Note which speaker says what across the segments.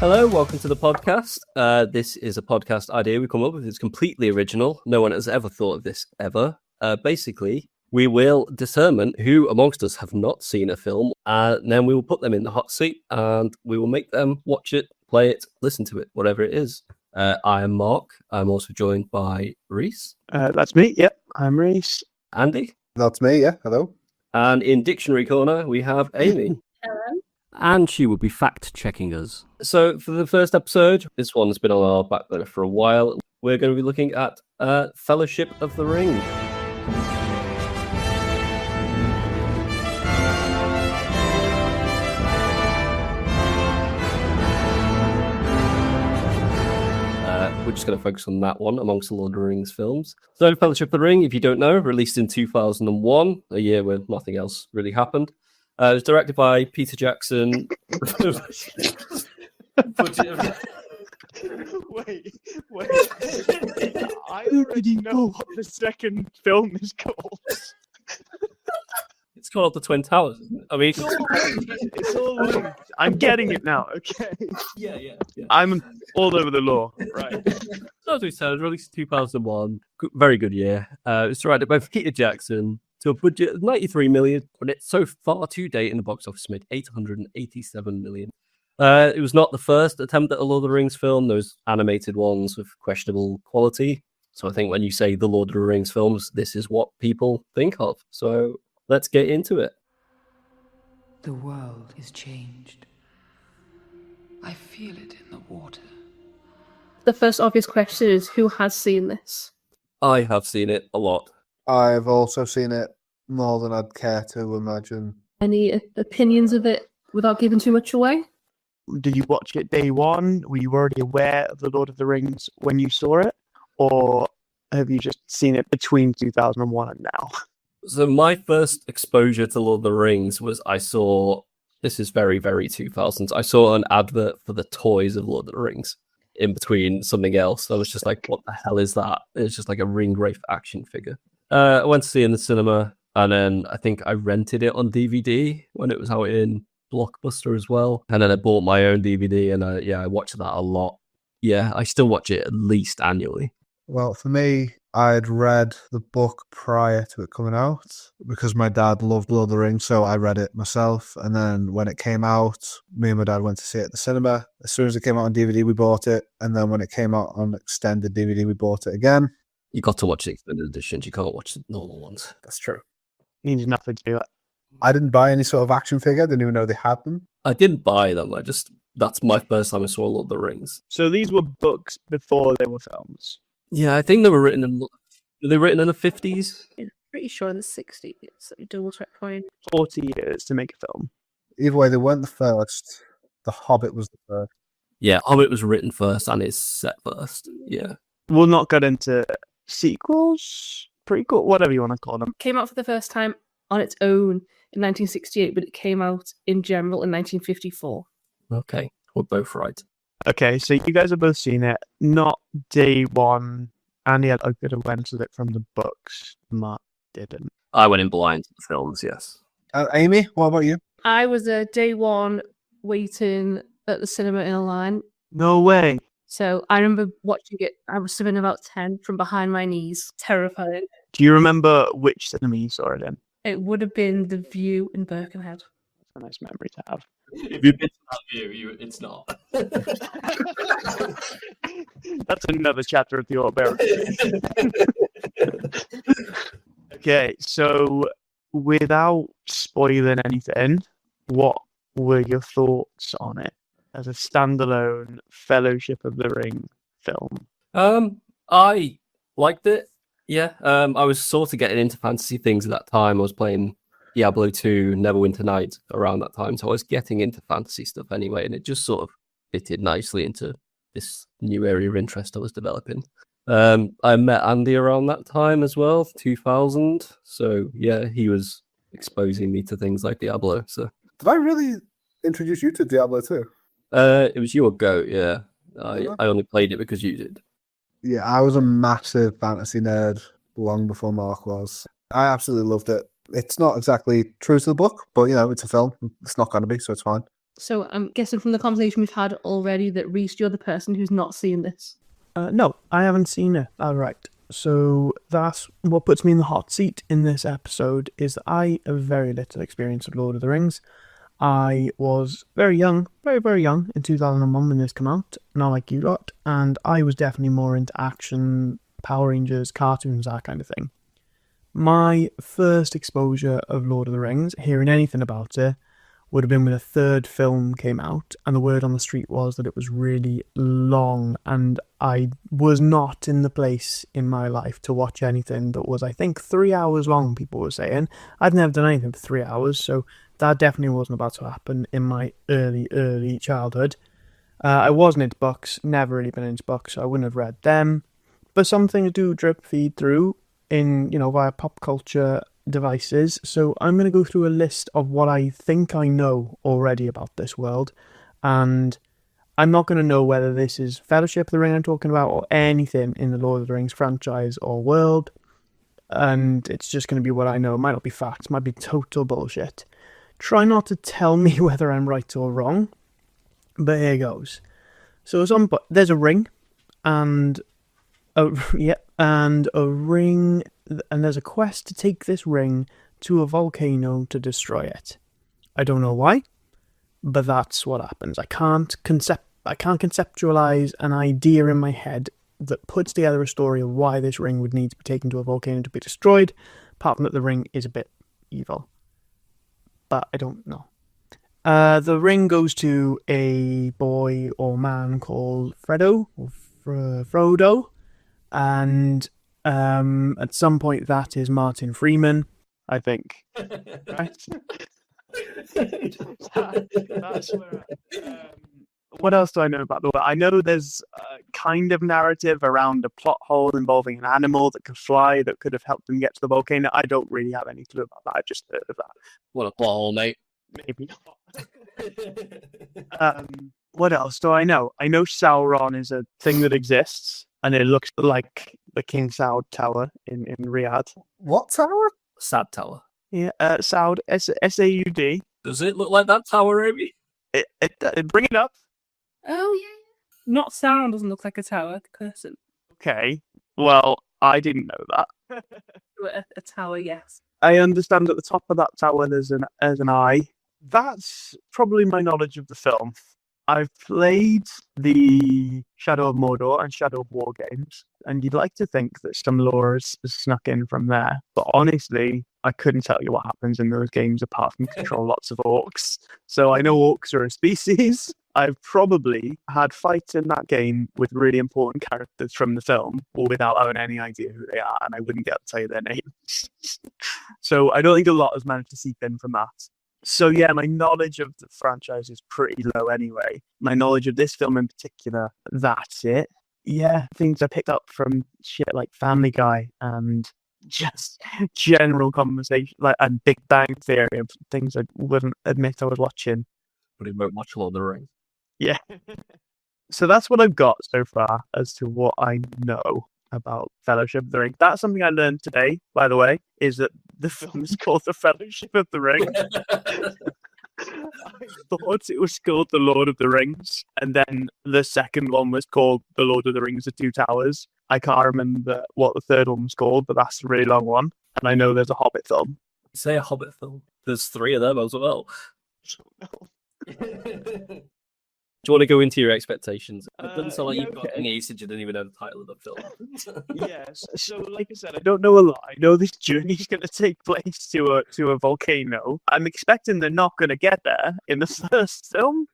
Speaker 1: Hello, welcome to the podcast. This is a podcast idea we come up with. It's completely original. No one has ever thought of this ever. Basically, we will determine who amongst us have not seen a film, and then we will put them in the hot seat, and we will make them watch it, play it, listen to it, whatever it is. I am Mark. I'm also joined by Rhys.
Speaker 2: That's me. Yep, I'm Rhys.
Speaker 1: Andy.
Speaker 3: That's me. Yeah. Hello.
Speaker 1: And in Dictionary Corner, we have Amy.
Speaker 4: Hello.
Speaker 1: And she will be fact-checking us. So for the first episode, this one's been on our back burner for a while. We're going to be looking at Fellowship of the Ring. We're just going to focus on that one amongst the Lord of the Rings films. So Fellowship of the Ring, if you don't know, released in 2001, a year where nothing else really happened. It was directed by Peter Jackson.
Speaker 2: Wait. I already know what the second film is called.
Speaker 1: It's called The Twin Towers. I mean,
Speaker 2: It's all linked. I'm getting it now. Okay.
Speaker 1: Yeah.
Speaker 2: I'm all over the law. Right.
Speaker 1: So as we said, it was released in 2001. Very good year. It was directed by Peter Jackson to a budget of 93 million, but it's so far to date in the box office made 887 million. It was not the first attempt at a Lord of the Rings film. Those animated ones with questionable quality. So I think when you say the Lord of the Rings films, this is what people think of. So let's get into it.
Speaker 5: The world is changed. I feel it in the water.
Speaker 4: The first obvious question is, who has seen this?
Speaker 1: I have seen it a lot.
Speaker 3: I've also seen it more than I'd care to imagine.
Speaker 4: Any opinions of it without giving too much away?
Speaker 2: Did you watch it day one? Were you already aware of the Lord of the Rings when you saw it, or have you just seen it between 2001 and now?
Speaker 1: So my first exposure to Lord of the Rings was this is very, very 2000s. I saw an advert for the toys of Lord of the Rings in between something else. I was just like, what the hell is that? It's just like a ring wraith action figure. I went to see it in the cinema, and then I think I rented it on DVD when it was out in Blockbuster as well. And then I bought my own DVD, and I watched that a lot. Yeah, I still watch it at least annually.
Speaker 3: Well, for me, I'd read the book prior to it coming out because my dad loved Lord of the Rings, so I read it myself. And then when it came out, me and my dad went to see it at the cinema. As soon as it came out on DVD, we bought it. And then when it came out on extended DVD, we bought it again.
Speaker 1: You got to watch the extended editions. You can't watch the normal ones.
Speaker 3: That's true.
Speaker 2: Means nothing to do it.
Speaker 3: I didn't buy any sort of action figure. I didn't even know they had them.
Speaker 1: I didn't buy them. That's my first time I saw Lord of the Rings.
Speaker 2: So these were books before they were films.
Speaker 1: Yeah, I think they were written in the 50s.
Speaker 4: I'm pretty sure in the 60s. Let me double check for you.
Speaker 2: 40 years to make a film.
Speaker 3: Either way, they weren't the first. The Hobbit was the first.
Speaker 1: Yeah, Hobbit was written first and it's set first. Yeah.
Speaker 2: We'll not get into sequels, prequel, whatever you want to call them.
Speaker 4: Came out for the first time on its own in 1968, but it came out in general in 1954.
Speaker 1: Okay, we're both right.
Speaker 2: Okay, so you guys have both seen it. Not day one. Andy had a bit of went with it from the books. Mark didn't.
Speaker 1: I went in blind to the films, yes.
Speaker 3: Amy, what about you?
Speaker 4: I was day one waiting at the cinema in a line.
Speaker 2: No way.
Speaker 4: So I remember watching it. I was sitting about 10 from behind my knees. Terrifying.
Speaker 2: Do you remember which cinema you saw it in?
Speaker 4: It would have been The View in Birkenhead.
Speaker 2: That's a nice memory to have.
Speaker 1: If you've been to that view, it's not.
Speaker 2: That's another chapter of the autobiography. Okay, so without spoiling anything, what were your thoughts on it as a standalone Fellowship of the Ring film?
Speaker 1: I liked it. Yeah. I was sort of getting into fantasy things at that time. I was playing Diablo 2, Neverwinter Night around that time, so I was getting into fantasy stuff anyway, and it just sort of fitted nicely into this new area of interest I was developing. I met Andy around that time as well, 2000. So yeah, he was exposing me to things like Diablo. So
Speaker 3: did I really introduce you to Diablo 2?
Speaker 1: It was your goat, yeah. I only played it because you did.
Speaker 3: Yeah, I was a massive fantasy nerd long before Mark was. I absolutely loved it. It's not exactly true to the book, but, you know, it's a film. It's not going to be, so it's fine.
Speaker 4: So I'm guessing from the conversation we've had already that Rhys, you're the person who's not seen this.
Speaker 2: No, I haven't seen it. All right. So that's what puts me in the hot seat in this episode, is that I have very little experience of Lord of the Rings. I was very young, very, very young in 2001 when this came out, not like you lot, and I was definitely more into action, Power Rangers, cartoons, that kind of thing. My first exposure of Lord of the Rings, hearing anything about it, would have been when the third film came out, and the word on the street was that it was really long, and I was not in the place in my life to watch anything that was, I think, 3 hours long, people were saying. I'd never done anything for 3 hours, so that definitely wasn't about to happen in my early childhood. I wasn't into books, never really been into books, so I wouldn't have read them, but some things do drip feed through in, via pop culture devices. So I'm going to go through a list of what I think I know already about this world, and I'm not going to know whether this is Fellowship of the Ring I'm talking about or anything in the Lord of the Rings franchise or world, and it's just going to be what I know. It might not be facts, might be total bullshit. Try not to tell me whether I'm right or wrong, but here goes. So there's a ring, and a ring, and there's a quest to take this ring to a volcano to destroy it. I don't know why, but that's what happens. I can't conceptualize an idea in my head that puts together a story of why this ring would need to be taken to a volcano to be destroyed, apart from that the ring is a bit evil. But I don't know. The ring goes to a boy or man called Frodo, and at some point that is Martin Freeman, I think. Right? That's where. What else do I know about the world? I know there's a kind of narrative around a plot hole involving an animal that could fly that could have helped them get to the volcano. I don't really have any clue about that. I just heard of that.
Speaker 1: What a plot hole, mate.
Speaker 2: Maybe not. What else do I know? I know Sauron is a thing that exists, and it looks like the King Saud Tower in Riyadh.
Speaker 3: What tower?
Speaker 1: Sad Tower.
Speaker 2: Yeah, Saud, Saud.
Speaker 1: Does it look like that tower, Amy?
Speaker 2: Bring it up.
Speaker 4: Oh, yeah. Not Sauron doesn't look like a tower, the person.
Speaker 2: Okay, well, I didn't know that.
Speaker 4: A tower, yes.
Speaker 2: I understand at the top of that tower there's an eye. That's probably my knowledge of the film. I've played the Shadow of Mordor and Shadow of War games, and you'd like to think that some lore is snuck in from there. But honestly, I couldn't tell you what happens in those games apart from control lots of orcs. So I know orcs are a species. I've probably had fights in that game with really important characters from the film, or without having any idea who they are, and I wouldn't get to tell you their names. So I don't think a lot has managed to seep in from that. So yeah, my knowledge of the franchise is pretty low anyway. My knowledge of this film in particular, that's it. Yeah, things I picked up from shit like Family Guy and just general conversation, and Big Bang Theory, of things I wouldn't admit I was watching.
Speaker 1: But he won't watch Lord of the Rings.
Speaker 2: Yeah. So that's what I've got so far as to what I know about Fellowship of the Ring. That's something I learned today, by the way, is that the film is called The Fellowship of the Ring. I thought it was called The Lord of the Rings, and then the second one was called The Lord of the Rings: The Two Towers. I can't remember what the third one was called, but that's a really long one. And I know there's a Hobbit film.
Speaker 1: Say a Hobbit film. There's 3 of them as well. Do you want to go into your expectations? It doesn't sound like you've got any usage. You didn't even know the title of the film.
Speaker 2: Yes. So, like I said, I don't know a lot. I know this journey's going to take place to a volcano. I'm expecting they're not going to get there in the first film.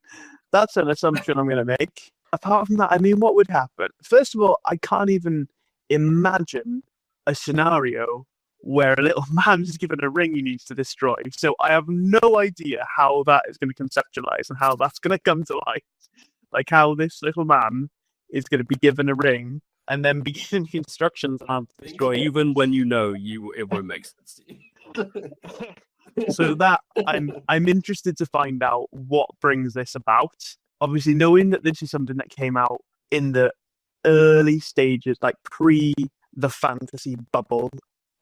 Speaker 2: That's an assumption I'm going to make. Apart from that, I mean, what would happen? First of all, I can't even imagine a scenario where a little man is given a ring he needs to destroy. So I have no idea how that is going to conceptualize and how that's going to come to life. Like how this little man is going to be given a ring and then be given instructions on how to destroy it.
Speaker 1: Even when you know, it won't make sense to you.
Speaker 2: So that I'm interested to find out what brings this about. Obviously, knowing that this is something that came out in the early stages, like pre the fantasy bubble,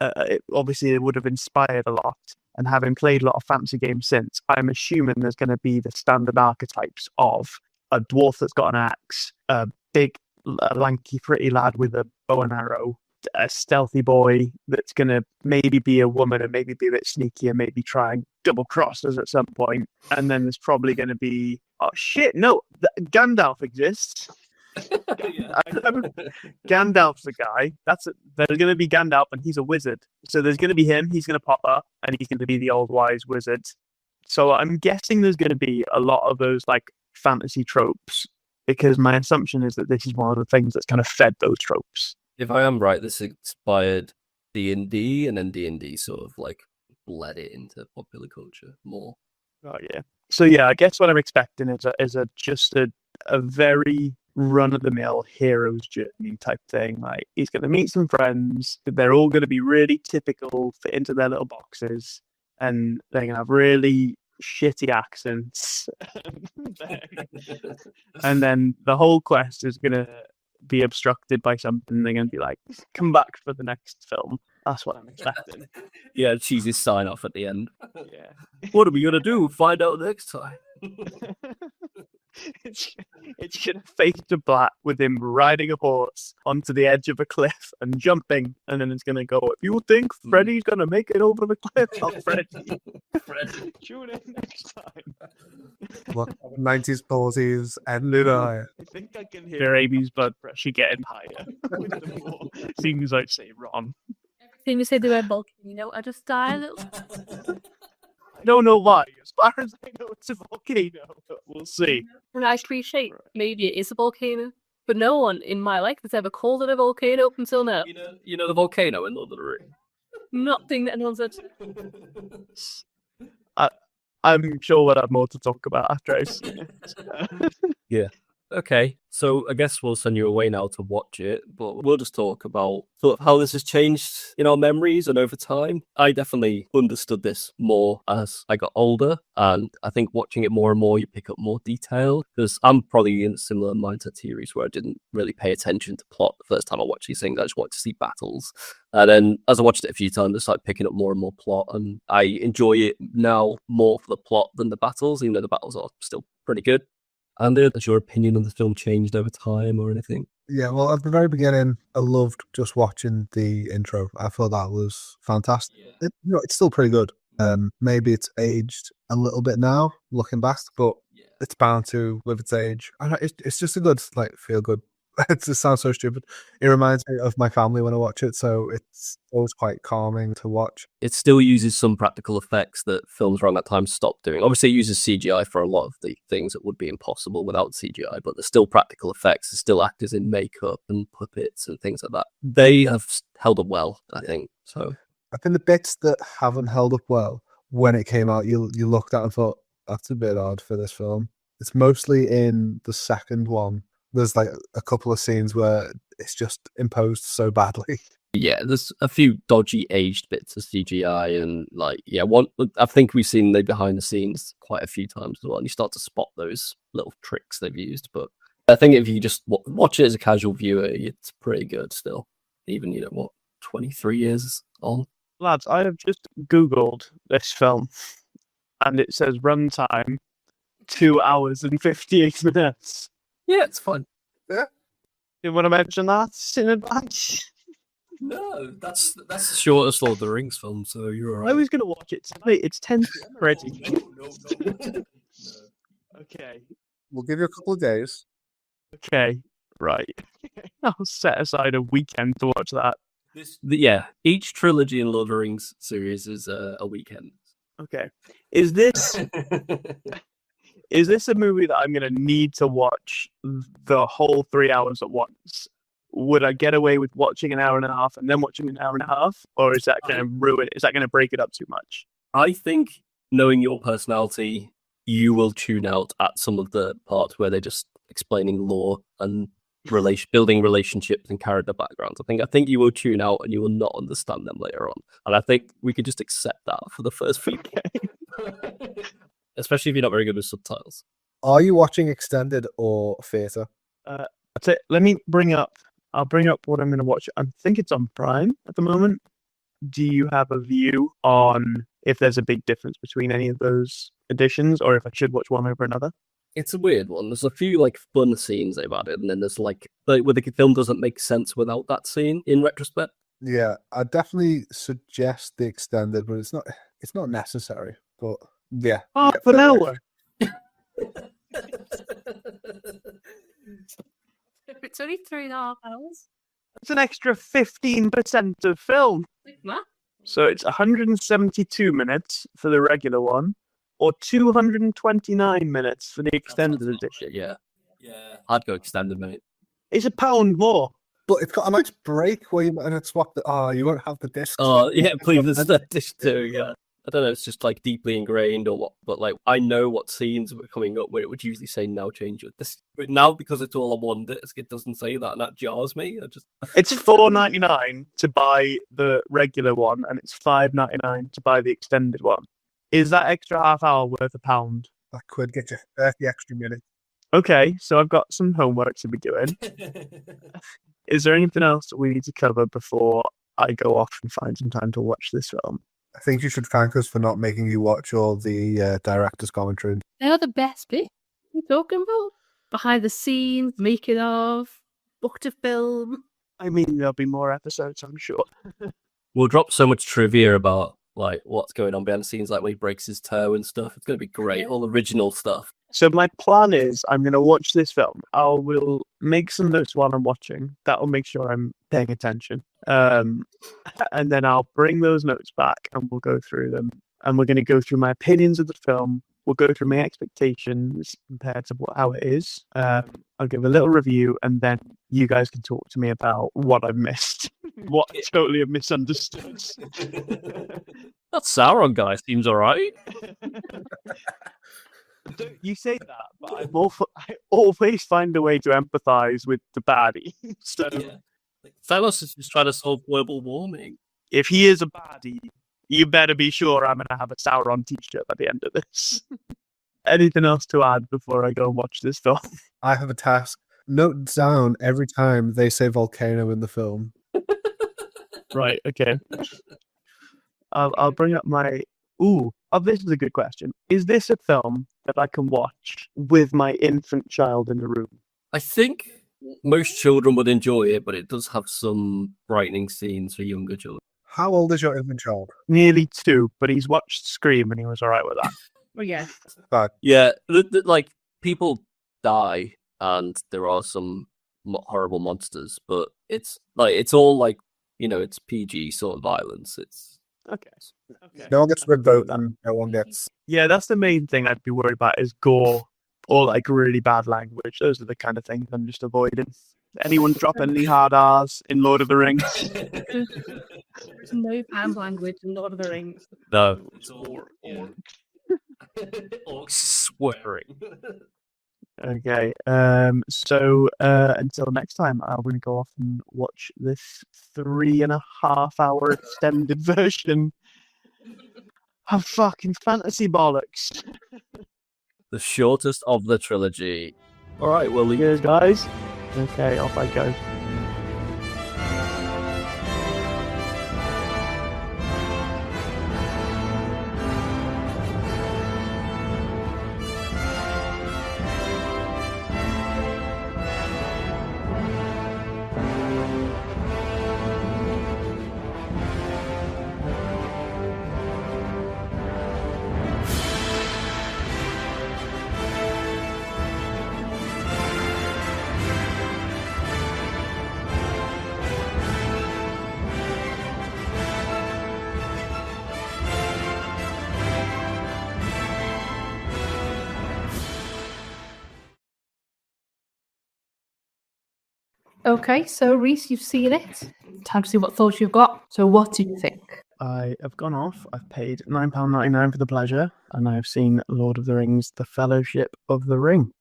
Speaker 2: it would have inspired a lot. and having played a lot of fantasy games since, I'm assuming there's going to be the standard archetypes of a dwarf that's got an axe, a big, lanky, pretty lad with a bow and arrow, a stealthy boy that's going to maybe be a woman and maybe be a bit sneaky and maybe try and double cross us at some point. And then there's probably going to be, oh shit, no, Gandalf exists. Gandalf's a guy. There's going to be Gandalf, and he's a wizard. So there's going to be him. He's going to pop up, and he's going to be the old wise wizard. So I'm guessing there's going to be a lot of those like fantasy tropes, because my assumption is that this is one of the things that's kind of fed those tropes.
Speaker 1: If I am right, this inspired D&D, and then D&D sort of like bled it into popular culture more.
Speaker 2: Oh yeah. So yeah, I guess what I'm expecting is just a very run-of-the-mill hero's journey type thing. Like, he's going to meet some friends. They're all going to be really typical, fit into their little boxes, and they're going to have really shitty accents. And then the whole quest is going to be obstructed by something. They're going to be like, come back for the next film. That's what I'm expecting.
Speaker 1: Yeah, cheesy sign off at the end.
Speaker 2: Yeah.
Speaker 1: What are we going to do? Find out next time.
Speaker 2: It's gonna fade to black with him riding a horse onto the edge of a cliff and jumping, and then it's gonna go, if you think Freddy's gonna make it over the cliff, oh Freddy.
Speaker 1: Freddy.
Speaker 2: Tune in next time.
Speaker 3: What 90s parties ended I.
Speaker 2: I think I can hear Amy's blood pressure getting higher with the more things I say wrong.
Speaker 4: Everything you say the word volcano, I just die a little.
Speaker 2: I don't know why. As far as I know, it's a volcano. But we'll see.
Speaker 4: And I appreciate maybe it is a volcano, but no one in my life has ever called it a volcano up until now.
Speaker 1: You know the volcano in Lord of the Rings?
Speaker 4: Nothing that anyone's said.
Speaker 2: I'm sure we'll have more to talk about after I've seen it.
Speaker 1: Yeah. Okay, so I guess we'll send you away now to watch it, but we'll just talk about sort of how this has changed in our memories and over time. I definitely understood this more as I got older, and I think watching it more and more, you pick up more detail, because I'm probably in a similar mindset to you, Rhys, where I didn't really pay attention to plot the first time I watched these things. I just wanted to see battles. And then as I watched it a few times, I started picking up more and more plot, and I enjoy it now more for the plot than the battles, even though the battles are still pretty good. And has your opinion on the film changed over time or anything?
Speaker 3: Yeah, well, at the very beginning, I loved just watching the intro. I thought that was fantastic.
Speaker 1: Yeah.
Speaker 3: It's still pretty good. Maybe it's aged a little bit now, looking back, but it's bound to with its age. It's just a good, like, feel good. It sounds so stupid. It reminds me of my family when I watch it, so it's always quite calming to watch.
Speaker 1: It still uses some practical effects that films around that time stopped doing. Obviously, it uses CGI for a lot of the things that would be impossible without CGI, but there's still practical effects. There's still actors in makeup and puppets and things like that. They have held up well, I think. So
Speaker 3: I think the bits that haven't held up well when it came out, you looked at and thought, that's a bit odd for this film. It's mostly in the second one. There's like a couple of scenes where it's just imposed so badly.
Speaker 1: yeah, there's a few dodgy aged bits of CGI, and one. I think we've seen the behind the scenes quite a few times as well, and you start to spot those little tricks they've used. But I think if you just watch it as a casual viewer, it's pretty good still. Even 23 years on.
Speaker 2: Lads, I have just Googled this film, and it says runtime 2 hours and 58 minutes.
Speaker 1: Yeah, it's fun.
Speaker 3: Yeah.
Speaker 2: You want to mention that in advance?
Speaker 1: No, that's the shortest Lord of the Rings film, so you're alright.
Speaker 2: I was going to watch it tonight. It's 10 p.m. already.
Speaker 1: No.
Speaker 2: Okay.
Speaker 3: We'll give you a couple of days.
Speaker 2: Okay. Right. I'll set aside a weekend to watch that.
Speaker 1: Each trilogy in Lord of the Rings series is a weekend.
Speaker 2: Okay. Is this a movie that I'm going to need to watch the whole 3 hours at once? Would I get away with watching an hour and a half and then watching an hour and a half? Or is that going to ruin it? Is that going to break it up too much?
Speaker 1: I think, knowing your personality, you will tune out at some of the parts where they're just explaining lore and building relationships and character backgrounds. I think you will tune out and you will not understand them later on. And I think we could just accept that for the first few. Especially if you're not very good with subtitles.
Speaker 3: Are you watching extended or theatre?
Speaker 2: That's it. Let me bring up what I'm going to watch. I think it's on Prime at the moment. do you have a view on if there's a big difference between any of those editions, or if I should watch one over another?
Speaker 1: It's a weird one. There's a few like fun scenes they've added, and then there's like where the film doesn't make sense without that scene in retrospect.
Speaker 3: Yeah, I definitely suggest the extended, but it's not necessary. But yeah,
Speaker 2: Half an hour.
Speaker 4: It's only 3.5 hours.
Speaker 2: That's an extra 15% of film.
Speaker 4: Like that?
Speaker 2: So it's 172 minutes for the regular one, or 229 minutes for the extended edition.
Speaker 1: Yeah. I'd go extended, mate.
Speaker 2: It's £1 more.
Speaker 3: but it's got a nice break where you might swap the. Oh, you won't have the disc.
Speaker 1: Oh yeah, please. There's that dish too. Yeah. I don't know. It's just like deeply ingrained or what, but like I know what scenes were coming up where it would usually say now change it. This but now because it's all on one disc, it doesn't say that, and that jars me.
Speaker 2: It's $4.99 to buy the regular one, and it's $5.99 to buy the extended one. Is that extra half hour worth £1?
Speaker 3: That could get you 30 extra minutes.
Speaker 2: Okay, so I've got some homework to be doing. Is there anything else that we need to cover before I go off and find some time to watch this film?
Speaker 3: I think you should thank us for not making you watch all the director's commentary.
Speaker 4: They are the best bit. What are you talking about? Behind the scenes, making of, book to film.
Speaker 2: I mean, there'll be more episodes, I'm sure.
Speaker 1: We'll drop so much trivia about like what's going on behind the scenes, like when he breaks his toe and stuff. It's gonna be great. All original stuff.
Speaker 2: So my plan is I'm going to watch this film. I will make some notes while I'm watching. That'll make sure I'm paying attention. And then I'll bring those notes back and we'll go through them. And we're going to go through my opinions of the film. We'll go through my expectations compared to how it is. I'll give a little review and then you guys can talk to me about what I've missed. What I totally have misunderstood.
Speaker 1: That Sauron guy seems alright.
Speaker 2: You say that, but I always find a way to empathise with the baddie. So
Speaker 1: Thanos is just trying to solve global warming.
Speaker 2: if he is a baddie, you better be sure I'm going to have a Sauron t-shirt by the end of this. Anything else to add before I go and watch this film?
Speaker 3: I have a task. Note down every time they say volcano in the film.
Speaker 2: Right, okay. I'll bring up my... Ooh, this is a good question. Is this a film that I can watch with my infant child in the room?
Speaker 1: I think most children would enjoy it, but it does have some frightening scenes for younger children.
Speaker 3: How old is your infant child?
Speaker 2: Nearly 2, but he's watched Scream and he was alright with that.
Speaker 4: Well, yeah.
Speaker 3: Bad.
Speaker 1: Yeah, like people die and there are some horrible monsters, but it's all like, you know, it's PG sort of violence. It's
Speaker 2: Okay.
Speaker 3: No one gets ripped out and no one gets.
Speaker 2: Yeah, that's the main thing I'd be worried about is gore or like really bad language. Those are the kind of things I'm just avoiding. Anyone drop any hard R's in Lord of the Rings?
Speaker 4: There's no banned language in Lord of the Rings.
Speaker 1: no, it's all swearing.
Speaker 2: Okay. So until next time, I'm going to go off and watch this 3.5-hour extended version of fucking fantasy bollocks.
Speaker 1: The shortest of the trilogy. All right, well,
Speaker 2: Cheers, guys. Okay, off I go.
Speaker 4: Okay, so Rhys, you've seen it. Time to see what thoughts you've got. So what do you think?
Speaker 2: I have gone off. I've paid £9.99 for the pleasure, and I have seen Lord of the Rings: The Fellowship of the Ring.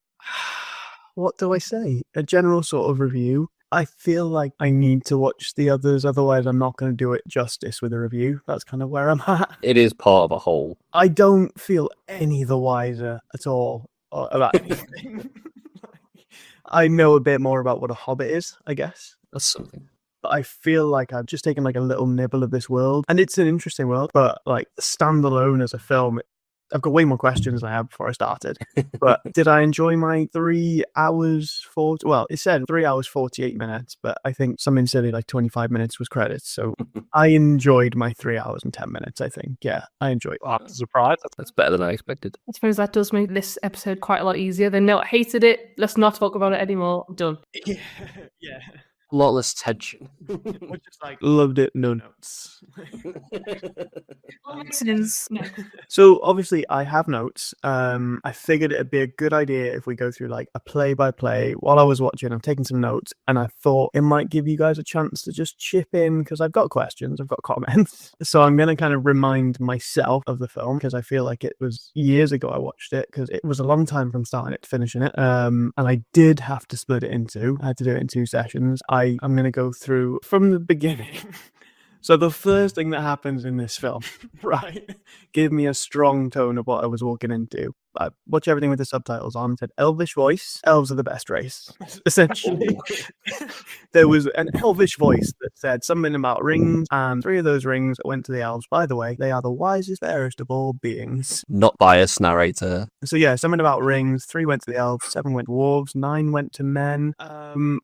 Speaker 2: What do I say? A general sort of review. I feel like I need to watch the others, otherwise I'm not going to do it justice with a review. That's kind of where I'm at.
Speaker 1: it is part of a whole.
Speaker 2: I don't feel any the wiser at all about anything. I know a bit more about what a hobbit is, I guess.
Speaker 1: That's something.
Speaker 2: but I feel like I've just taken like a little nibble of this world, and it's an interesting world, but like standalone as a film, I've got way more questions than I had before I started. But did I enjoy my 3 hours 40? Well, it said 3 hours 48 minutes, but I think something silly like 25 minutes was credits. So I enjoyed my 3 hours and 10 minutes. I think, yeah, I enjoyed it.
Speaker 6: I'm surprised.
Speaker 1: That's better than I expected.
Speaker 4: I suppose that does make this episode quite a lot easier. Then no, I hated it. Let's not talk about it anymore. I'm done.
Speaker 2: Yeah.
Speaker 1: A lot less tension.
Speaker 2: Or just like loved it, no notes. So obviously I have notes. I figured it'd be a good idea if we go through like a play by play. While I was watching, I'm taking some notes, and I thought it might give you guys a chance to just chip in because I've got questions, I've got comments. So I'm going to kind of remind myself of the film because I feel like it was years ago I watched it, because it was a long time from starting it to finishing it. And I did have to split it in two. I had to do it in 2 sessions. I'm going to go through from the beginning. So the first thing that happens in this film, right, give me a strong tone of what I was walking into. I watch everything with the subtitles on. It said Elvish voice. Elves are the best race. Essentially, there was an Elvish voice that said something about rings, and 3 of those rings went to the elves. By the way, they are the wisest, fairest of all beings.
Speaker 1: Not biased narrator.
Speaker 2: So yeah, something about rings. 3 went to the elves. 7 went to dwarves. 9 went to men.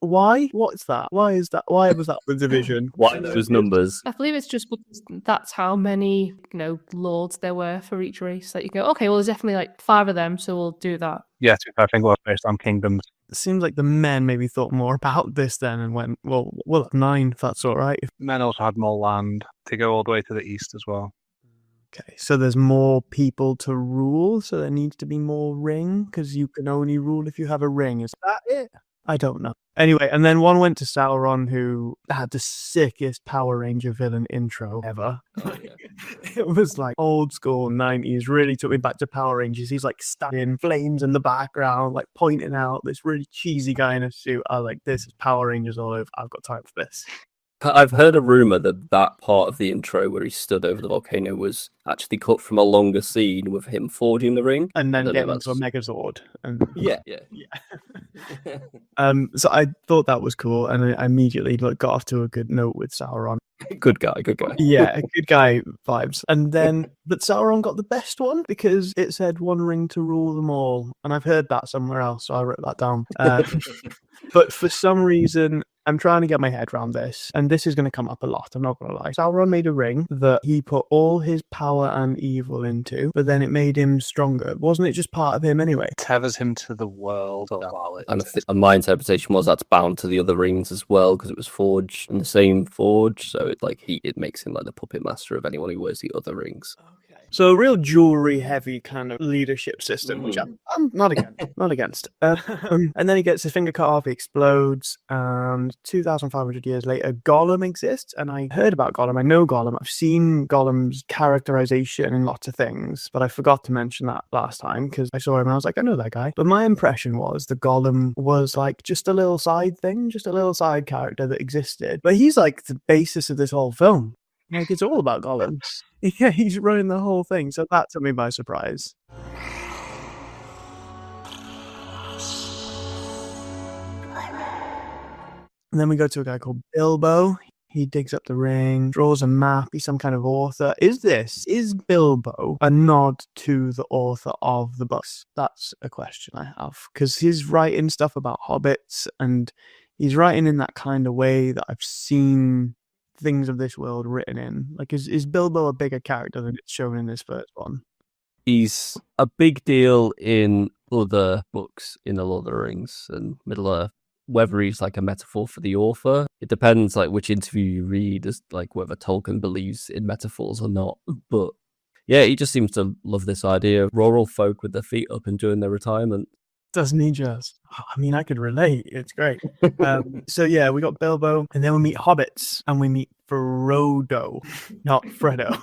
Speaker 2: Why? What's that? Why is that? Why was that the division?
Speaker 1: Why those numbers?
Speaker 4: I believe it's just because that's how many, lords there were for each race. That you go, okay, well, there's definitely like 5 of them, so we'll do that.
Speaker 6: Yeah, to be fair, I think it was based on kingdoms.
Speaker 2: It seems like the men maybe thought more about this then and went, well, we'll have 9 if that's all right.
Speaker 6: Men also had more land to go all the way to the east as well.
Speaker 2: Okay, so there's more people to rule, so there needs to be more ring, because you can only rule if you have a ring. Is that it? I don't know. Anyway, and then 1 went to Sauron, who had the sickest Power Ranger villain intro ever.
Speaker 1: Oh, yeah.
Speaker 2: It was like old school 90s, really took me back to Power Rangers. He's like standing flames in the background, like pointing out this really cheesy guy in a suit. I was like, this is Power Rangers all over. I've got time for this.
Speaker 1: I've heard a rumor that part of the intro where he stood over the volcano was actually cut from a longer scene with him forging the ring.
Speaker 2: And then
Speaker 1: I don't know,
Speaker 2: getting to a Megazord. And
Speaker 1: Yeah.
Speaker 2: So I thought that was cool, and I immediately got off to a good note with Sauron.
Speaker 1: Good guy.
Speaker 2: Yeah, a good guy vibes. And then, but Sauron got the best one because it said 1 ring to rule them all. And I've heard that somewhere else, so I wrote that down. But for some reason, I'm trying to get my head around this, and this is going to come up a lot, I'm not going to lie. Sauron made a ring that he put all his power and evil into, but then it made him stronger. Wasn't it just part of him anyway?
Speaker 6: Tethers him to the world.
Speaker 1: And my interpretation was that's bound to the other rings as well, because it was forged in the same forge. So it makes him like the puppet master of anyone who wears the other rings.
Speaker 2: So a real jewelry-heavy kind of leadership system, which I'm not against. And then he gets his finger cut off, he explodes, and 2,500 years later, Gollum exists. And I heard about Gollum, I know Gollum, I've seen Gollum's characterization in lots of things, but I forgot to mention that last time because I saw him and I was like, I know that guy. But my impression was that Gollum was like just a little side thing, just a little side character that existed. But he's like the basis of this whole film. Like, it's all about Gollum. Yeah, he's running the whole thing, so that took me by surprise. And then we go to a guy called Bilbo. He digs up the ring, draws a map, he's some kind of author. Is Bilbo a nod to the author of the books? That's a question I have. Because he's writing stuff about hobbits, and he's writing in that kind of way that I've seen things of this world written in. Like, is Bilbo a bigger character than it's shown in this first one?
Speaker 1: He's a big deal in other books in the Lord of the Rings and Middle-earth. Whether he's like a metaphor for the author, it depends like which interview you read, as like whether Tolkien believes in metaphors or not. But yeah, he just seems to love this idea of rural folk with their feet up enjoying their retirement.
Speaker 2: Doesn't he just? I mean, I could relate. It's great. So yeah, we got Bilbo, and then we meet hobbits, and we meet Frodo, not Fredo.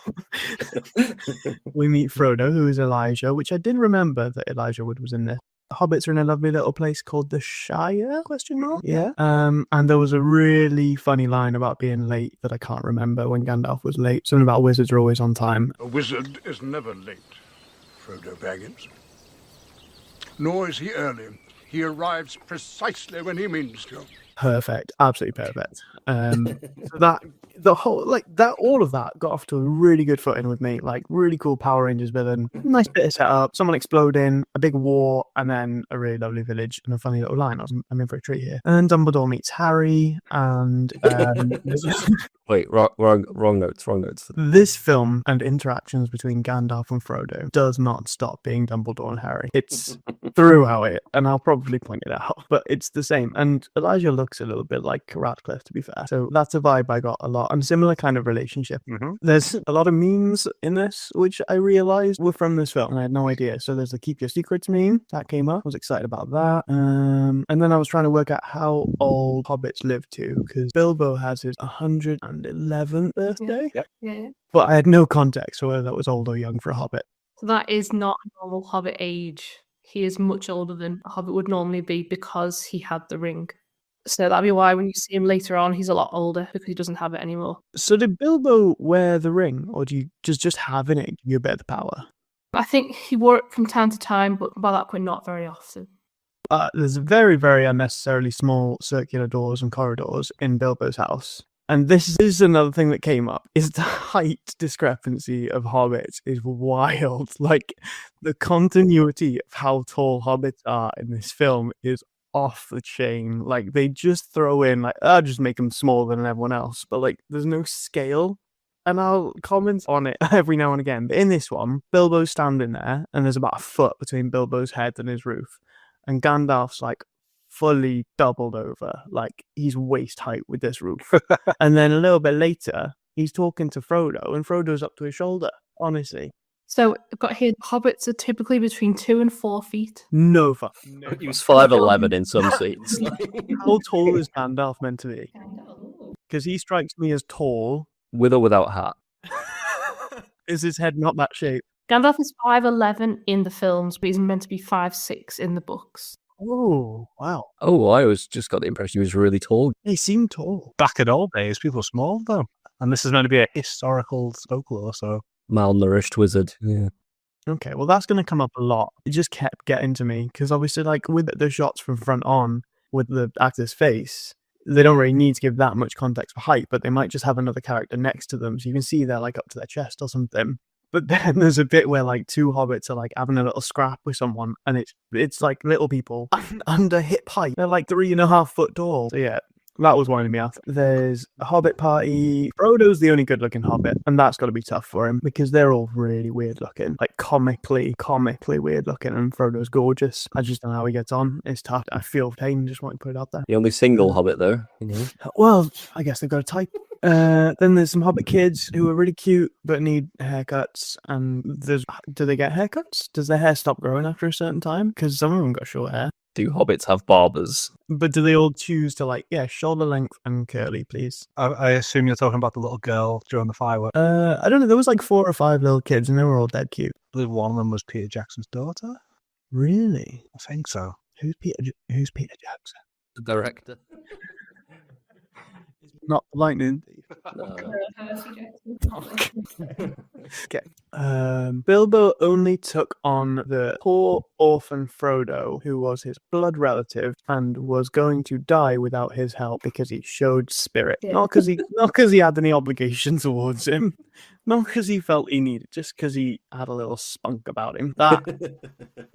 Speaker 2: We meet Frodo, who is Elijah, which I did remember that Elijah Wood was in this. The hobbits are in a lovely little place called the Shire, ? Yeah. And there was a really funny line about being late that I can't remember when Gandalf was late. Something about wizards are always on time.
Speaker 7: A wizard is never late, Frodo Baggins. Nor is he early. He arrives precisely when he means to.
Speaker 2: Perfect, absolutely perfect. So the whole all of that got off to a really good footing with me. Like really cool Power Rangers villain, nice bit of setup, someone exploding, a big war, and then a really lovely village and a funny little line. I'm in for a treat here. And Dumbledore meets Harry, and
Speaker 1: Wait, wrong notes.
Speaker 2: this film and interactions between Gandalf and Frodo does not stop being Dumbledore and Harry. It's throughout it, and I'll probably point it out, but it's the same. And Elijah looks a little bit like Radcliffe, to be fair. So that's a vibe I got a lot, and similar kind of relationship. There's a lot of memes in this, which I realized were from this film, and I had no idea. So there's the Keep Your Secrets meme that came up. I was excited about that. And then I was trying to work out how old hobbits live to, because Bilbo has his 111th birthday.
Speaker 4: Yeah.
Speaker 2: But I had no context for whether that was old or young for a hobbit.
Speaker 4: So that is not a normal hobbit age. He is much older than a hobbit would normally be because he had the ring. So that'd be why when you see him later on, he's a lot older because he doesn't have it anymore.
Speaker 2: So did Bilbo wear the ring, or do you just having it give you a bit of the power?
Speaker 4: I think he wore it from time to time, but by that point, not very often.
Speaker 2: There's very, very unnecessarily small circular doors and corridors in Bilbo's house. And this is another thing that came up, is the height discrepancy of hobbits is wild. Like, the continuity of how tall hobbits are in this film is off the chain. Like, they just throw in, like, I'll just make them smaller than everyone else. But, like, there's no scale. And I'll comment on it every now and again. But in this one, Bilbo's standing there, and there's about a foot between Bilbo's head and his roof. And Gandalf's, like, fully doubled over, like he's waist height with this roof. And then a little bit later, he's talking to Frodo, and Frodo's up to his shoulder, honestly.
Speaker 4: So I've got here, hobbits are typically between 2 and 4 feet.
Speaker 2: No fucking.
Speaker 1: He was 5'11" in some scenes.
Speaker 2: How tall is Gandalf meant to be? Because he strikes me as tall.
Speaker 1: With or without hat?
Speaker 2: Is his head not that shape?
Speaker 4: Gandalf is 5'11" in the films, but he's meant to be 5'6" in the books.
Speaker 2: Oh, wow.
Speaker 1: Oh, I always just got the impression he was really tall.
Speaker 2: He seemed tall.
Speaker 6: Back in old days, people were small, though. And this is meant to be a historical folklore, so...
Speaker 1: Malnourished wizard. Yeah.
Speaker 2: Okay, well, that's going to come up a lot. It just kept getting to me, because obviously, like, with the shots from front on, with the actor's face, they don't really need to give that much context for height, but they might just have another character next to them, so you can see they're, like, up to their chest or something. But then there's a bit where like two hobbits are like having a little scrap with someone, and it's like little people under hip height. They're like 3.5 foot tall. So yeah, that was winding me up. There's a hobbit party. Frodo's the only good looking hobbit, and that's got to be tough for him because they're all really weird looking, like comically weird looking, and Frodo's gorgeous. I just don't know how he gets on. It's tough. I feel pain. Just want to put it out there.
Speaker 1: The only single hobbit, though. You know?
Speaker 2: Well, I guess they've got a type. Then there's some hobbit kids who are really cute but need haircuts. And do they get haircuts? Does their hair stop growing after a certain time? Because some of them got short hair.
Speaker 1: Do hobbits have barbers?
Speaker 2: But do they all choose to shoulder length and curly, please?
Speaker 6: I assume you're talking about the little girl during the fireworks.
Speaker 2: I don't know. There was like 4 or 5 little kids, and they were all dead cute.
Speaker 6: I believe one of them was Peter Jackson's daughter.
Speaker 2: Really?
Speaker 6: I think so.
Speaker 2: Who's Peter Jackson?
Speaker 1: The director.
Speaker 2: Not the lightning thief. Okay. Bilbo only took on the poor orphan Frodo, who was his blood relative and was going to die without his help because he showed spirit.
Speaker 4: Yeah.
Speaker 2: Not because he had any obligation towards him. Not because he felt he needed, just because he had a little spunk about him. That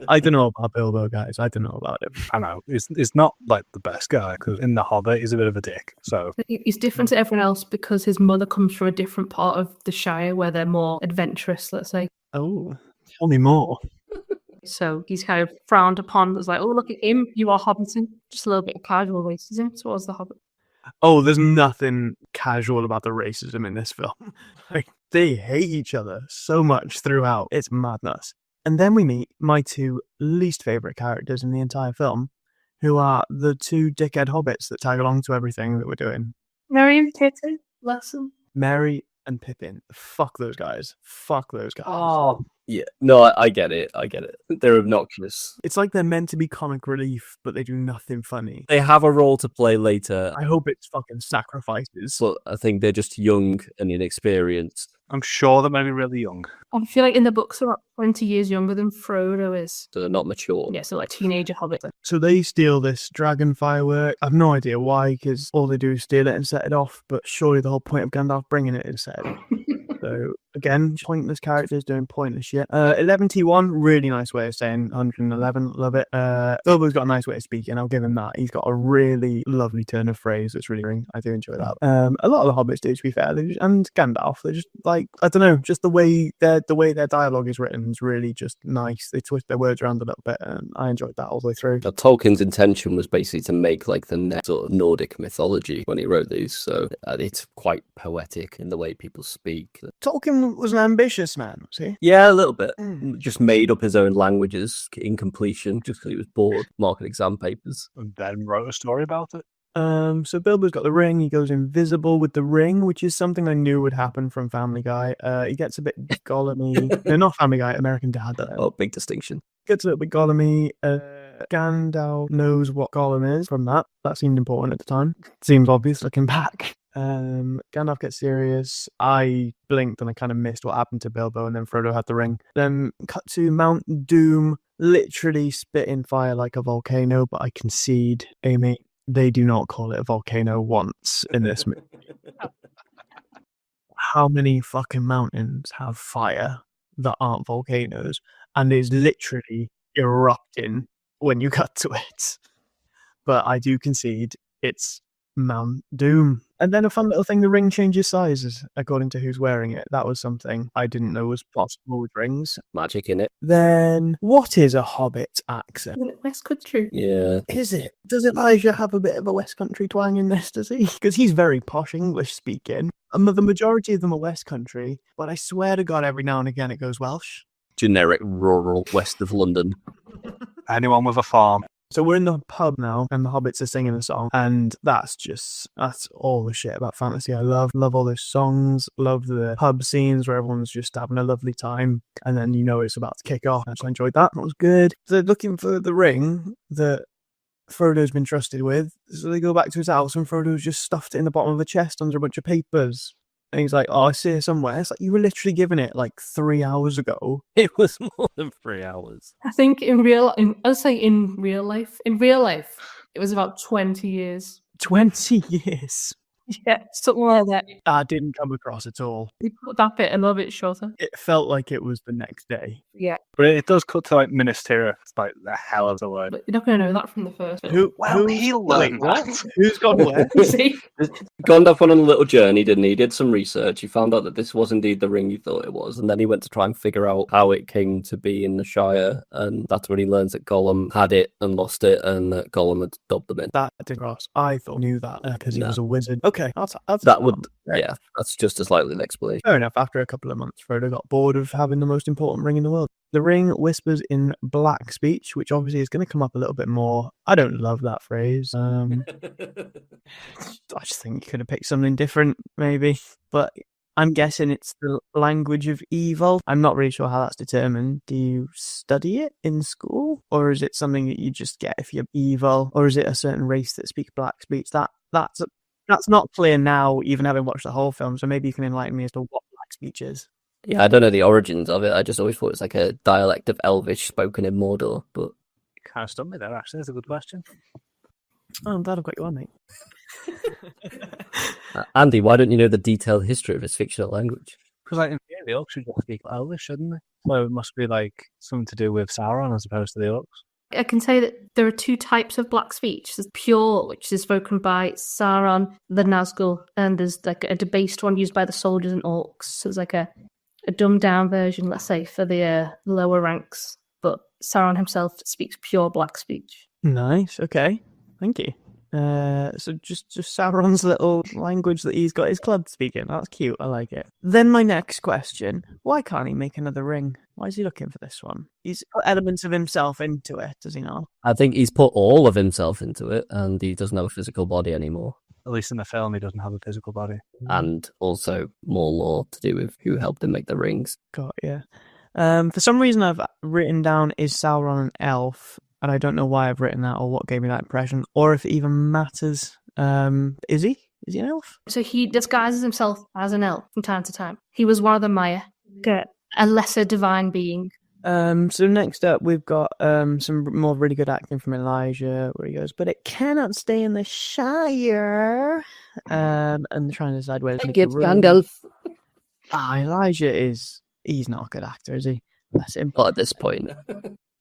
Speaker 2: I don't know about Bilbo, guys. I don't know about him.
Speaker 6: I know. He's not like the best guy, because in The Hobbit, he's a bit of a dick. So
Speaker 4: He's different to everyone else because his mother comes from a different part of the Shire where they're more adventurous, let's say.
Speaker 2: Oh, tell me more.
Speaker 4: So he's kind of frowned upon as like, oh, look at him, you are hobbiting. Just a little bit of casual racism towards the Hobbit.
Speaker 2: Oh, there's nothing casual about the racism in this film. Like, they hate each other so much throughout. It's madness. And then we meet my 2 least favourite characters in the entire film, who are the 2 dickhead hobbits that tag along to everything that we're doing.
Speaker 4: Merry and Pippin, bless them.
Speaker 2: Merry and Pippin. Fuck those guys. Fuck those guys.
Speaker 1: Oh, yeah. No, I get it. They're obnoxious.
Speaker 2: It's like they're meant to be comic relief, but they do nothing funny.
Speaker 1: They have a role to play later,
Speaker 2: I hope it's fucking sacrifices.
Speaker 1: but I think they're just young and inexperienced.
Speaker 6: I'm sure that may be really young.
Speaker 4: I feel like in the books they're about 20 years younger than Frodo is.
Speaker 1: So they're not mature.
Speaker 4: Yeah, so like teenager hobbit.
Speaker 2: So they steal this dragon firework. I've no idea why, because all they do is steal it and set it off. But surely the whole point of Gandalf bringing it is set it off. So again, pointless characters doing pointless shit. 11T1, really nice way of saying 111. Love it. Bilbo's got a nice way of speaking. I'll give him that. He's got a really lovely turn of phrase that's really ring. I do enjoy that. A lot of the hobbits do, to be fair, and Gandalf. They're just like, I don't know, just the way their dialogue is written is really just nice. They twist their words around a little bit, and I enjoyed that all the way through.
Speaker 1: Now, Tolkien's intention was basically to make like the next sort of Nordic mythology when he wrote these, so it's quite poetic in the way people speak.
Speaker 2: Tolkien was an ambitious man, was he?
Speaker 1: Yeah, a little bit. Just made up his own languages in completion just because he was bored marking exam papers.
Speaker 6: And then wrote a story about it.
Speaker 2: So Bilbo's got the ring. He goes invisible with the ring, which is something I knew would happen from Family Guy. He gets a bit Gollum-y. No, not Family Guy, American Dad.
Speaker 1: Oh, big distinction.
Speaker 2: Gets a little bit Gollum-y. Gandalf knows what Gollum is from that. That seemed important at the time. Seems obvious looking back. Gandalf gets serious. I blinked and I kind of missed what happened to Bilbo, and then Frodo had the ring. Then cut to Mount Doom, literally spitting fire like a volcano, but I concede, Amy, they do not call it a volcano once in this movie. How many fucking mountains have fire that aren't volcanoes and is literally erupting when you cut to it? But I do concede it's Mount Doom. And then a fun little thing, the ring changes sizes according to who's wearing it. That was something I didn't know was possible with rings.
Speaker 1: Magic in it.
Speaker 2: Then, what is a Hobbit accent?
Speaker 4: Isn't it West Country?
Speaker 1: Yeah.
Speaker 2: Is it? Does Elijah have a bit of a West Country twang in this, does he? Because he's very posh English speaking. And the majority of them are West Country, but I swear to God, every now and again it goes Welsh.
Speaker 1: Generic rural west of London.
Speaker 6: Anyone with a farm.
Speaker 2: So we're in the pub now, and the Hobbits are singing a song, and that's all the shit about fantasy I love. Love all those songs, love the pub scenes where everyone's just having a lovely time, and then you know it's about to kick off. So I enjoyed that. That was good. So they're looking for the ring that Frodo's been trusted with. So they go back to his house, and Frodo's just stuffed it in the bottom of a chest under a bunch of papers. And he's like, oh, I see it somewhere. It's like, you were literally given it like 3 hours ago.
Speaker 1: It was more than 3 hours.
Speaker 4: I think in real life, it was about 20 years.
Speaker 2: 20 years.
Speaker 4: Yeah, something like that.
Speaker 2: That didn't come across at all.
Speaker 4: They put that bit a little bit shorter.
Speaker 2: It felt like it was the next day.
Speaker 4: Yeah,
Speaker 6: But it does cut to like Minas Tirith. It's like the hell of the word.
Speaker 4: but you're not going to know that from the first film.
Speaker 2: Who's gone where?
Speaker 4: See?
Speaker 1: Gandalf went on a little journey, didn't he? He did some research. He found out that this was indeed the ring he thought it was. And then he went to try and figure out how it came to be in the Shire. And that's when he learns that Gollum had it and lost it, and that Gollum had dubbed them in.
Speaker 2: That didn't cross. I knew that because he
Speaker 1: No.
Speaker 2: was a wizard. Okay,
Speaker 1: That would, yeah, that's just a slightly an explanation.
Speaker 2: fair enough. After a couple of months, Frodo got bored of having the most important ring in the world. The ring whispers in black speech, which obviously is going to come up a little bit more. I don't love that phrase. I just think you could have picked something different, maybe. But I'm guessing it's the language of evil. I'm not really sure how that's determined. Do you study it in school? Or is it something that you just get if you're evil? Or is it a certain race that speaks black speech? That's not clear now, even having watched the whole film, so maybe you can enlighten me as to what black speech is.
Speaker 1: Yeah, I don't know the origins of it. I just always thought it was like a dialect of Elvish spoken in Mordor, but
Speaker 6: Kind of stumped me there, actually. That's a good question.
Speaker 2: Oh, I'm glad I've got you on, mate.
Speaker 1: Andy, why don't you know the detailed history of his fictional language?
Speaker 6: Because like in theory, the orcs should just speak Elvish, shouldn't they? So it must be like something to do with Sauron as opposed to the orcs.
Speaker 4: I can say that there are two types of black speech. There's pure, which is spoken by Sauron, the Nazgul, and there's like a debased one used by the soldiers and orcs. So it's like a dumbed down version, let's say, for the lower ranks. But Sauron himself speaks pure black speech.
Speaker 2: Nice, okay. Thank you. So just Sauron's little language that he's got his club speaking. That's cute. I like it. Then my next question: why can't he make another ring? Why is he looking for this one? He's put elements of himself into it, does he not?
Speaker 1: I think he's put all of himself into it, and he doesn't have a physical body anymore.
Speaker 6: At least in the film, he doesn't have a physical body.
Speaker 1: And also more lore to do with who helped him make the rings.
Speaker 2: God, yeah. For some reason, I've written down is Sauron an elf, and I don't know why I've written that or what gave me that impression, or if it even matters. Is he? Is he an elf?
Speaker 4: So he disguises himself as an elf from time to time. He was one of the Maya, a lesser divine being.
Speaker 2: So next up, we've got some more really good acting from Elijah, where he goes, "But it cannot stay in the Shire," and trying to decide where to take the road. Elijah he's not a good actor, is he? Bless him.
Speaker 1: Not at this point.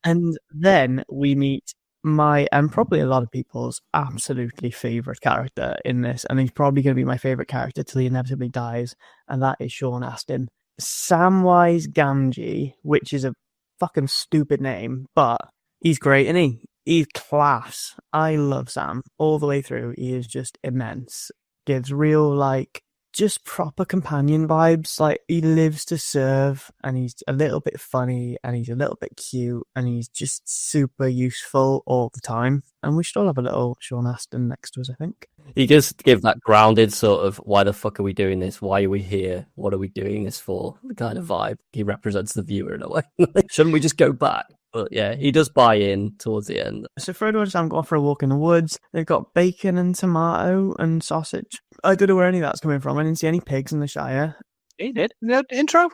Speaker 2: And then we meet my, and probably a lot of people's, absolutely favourite character in this, and he's probably going to be my favourite character till he inevitably dies, and that is Sean Astin. Samwise Gamgee, which is a fucking stupid name, but he's great, and he's class. I love Sam all the way through. He is just immense. Gives real, like, just proper companion vibes. Like, he lives to serve, and he's a little bit funny, and he's a little bit cute, and he's just super useful all the time. And we should all have a little Sean Astin next to us, I think.
Speaker 1: He just give that grounded sort of, why the fuck are we doing this? Why are we here? What are we doing this for? The kind of vibe. He represents the viewer in a way. Shouldn't we just go back? But yeah, he does buy in towards the end.
Speaker 2: So Frodo and Sam go off for a walk in the woods. They've got bacon and tomato and sausage. I don't know where any of that's coming from. I didn't see any pigs in the Shire.
Speaker 6: He did. The intro.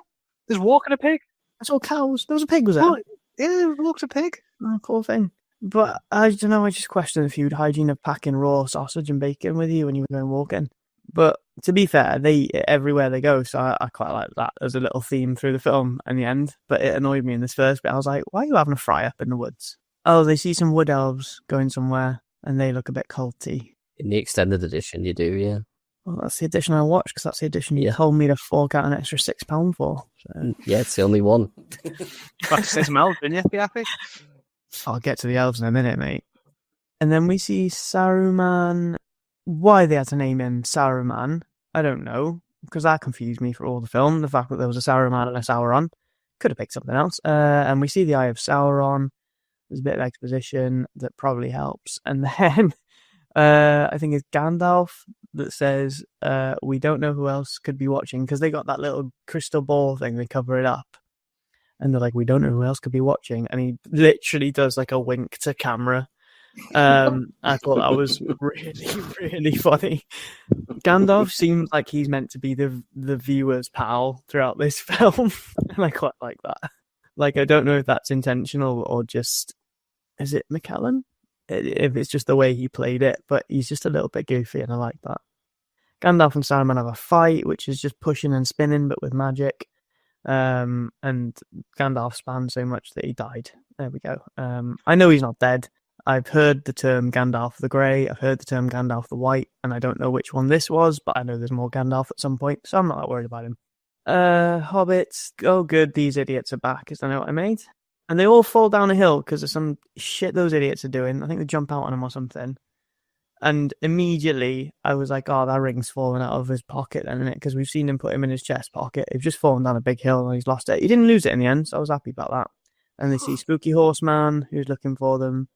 Speaker 6: There's walking a pig.
Speaker 2: I saw cows. There was a pig, was there?
Speaker 6: Oh, yeah, there walked a pig.
Speaker 2: Oh, cool thing. But I don't know, I just question the food hygiene of packing raw sausage and bacon with you when you were going walking. But to be fair, they eat it everywhere they go, so I quite like that as a little theme through the film in the end. But it annoyed me in this first bit. I was like, why are you having a fry up in the woods? Oh, they see some wood elves going somewhere, and they look a bit culty.
Speaker 1: In the extended edition, you do, yeah.
Speaker 2: Well, that's the edition I watched, because that's the edition you told me to fork out an extra £6 for. So.
Speaker 1: Yeah, it's the only one.
Speaker 6: About to say some elves, didn't you? Be happy?
Speaker 2: I'll get to the elves in a minute, mate. And then we see Saruman. Why they had to name him Saruman, I don't know, because that confused me for all the film. The fact that there was a Saruman and a Sauron. Could have picked something else. And we see the Eye of Sauron. There's a bit of exposition that probably helps. And then I think it's Gandalf that says, we don't know who else could be watching, because they got that little crystal ball thing, they cover it up. And they're like, we don't know who else could be watching. And he literally does like a wink to camera. I thought that was really, really funny. Gandalf seems like he's meant to be the viewer's pal throughout this film. And I quite like that. Like, I don't know if that's intentional or just, is it McKellen? If it's just the way he played it, but he's just a little bit goofy and I like that. Gandalf and Saruman have a fight, which is just pushing and spinning, but with magic. And Gandalf spanned so much that he died. There we go. I know he's not dead. I've heard the term Gandalf the Grey, I've heard the term Gandalf the White, and I don't know which one this was, but I know there's more Gandalf at some point, so I'm not that worried about him. Hobbits, oh good, these idiots are back, is that what I made? And they all fall down a hill because of some shit those idiots are doing. I think they jump out on him or something. And immediately I was like, oh, that ring's fallen out of his pocket then, innit? Because we've seen him put him in his chest pocket. He's just fallen down a big hill and he's lost it. He didn't lose it in the end, so I was happy about that. And they see Spooky Horseman, who's looking for them.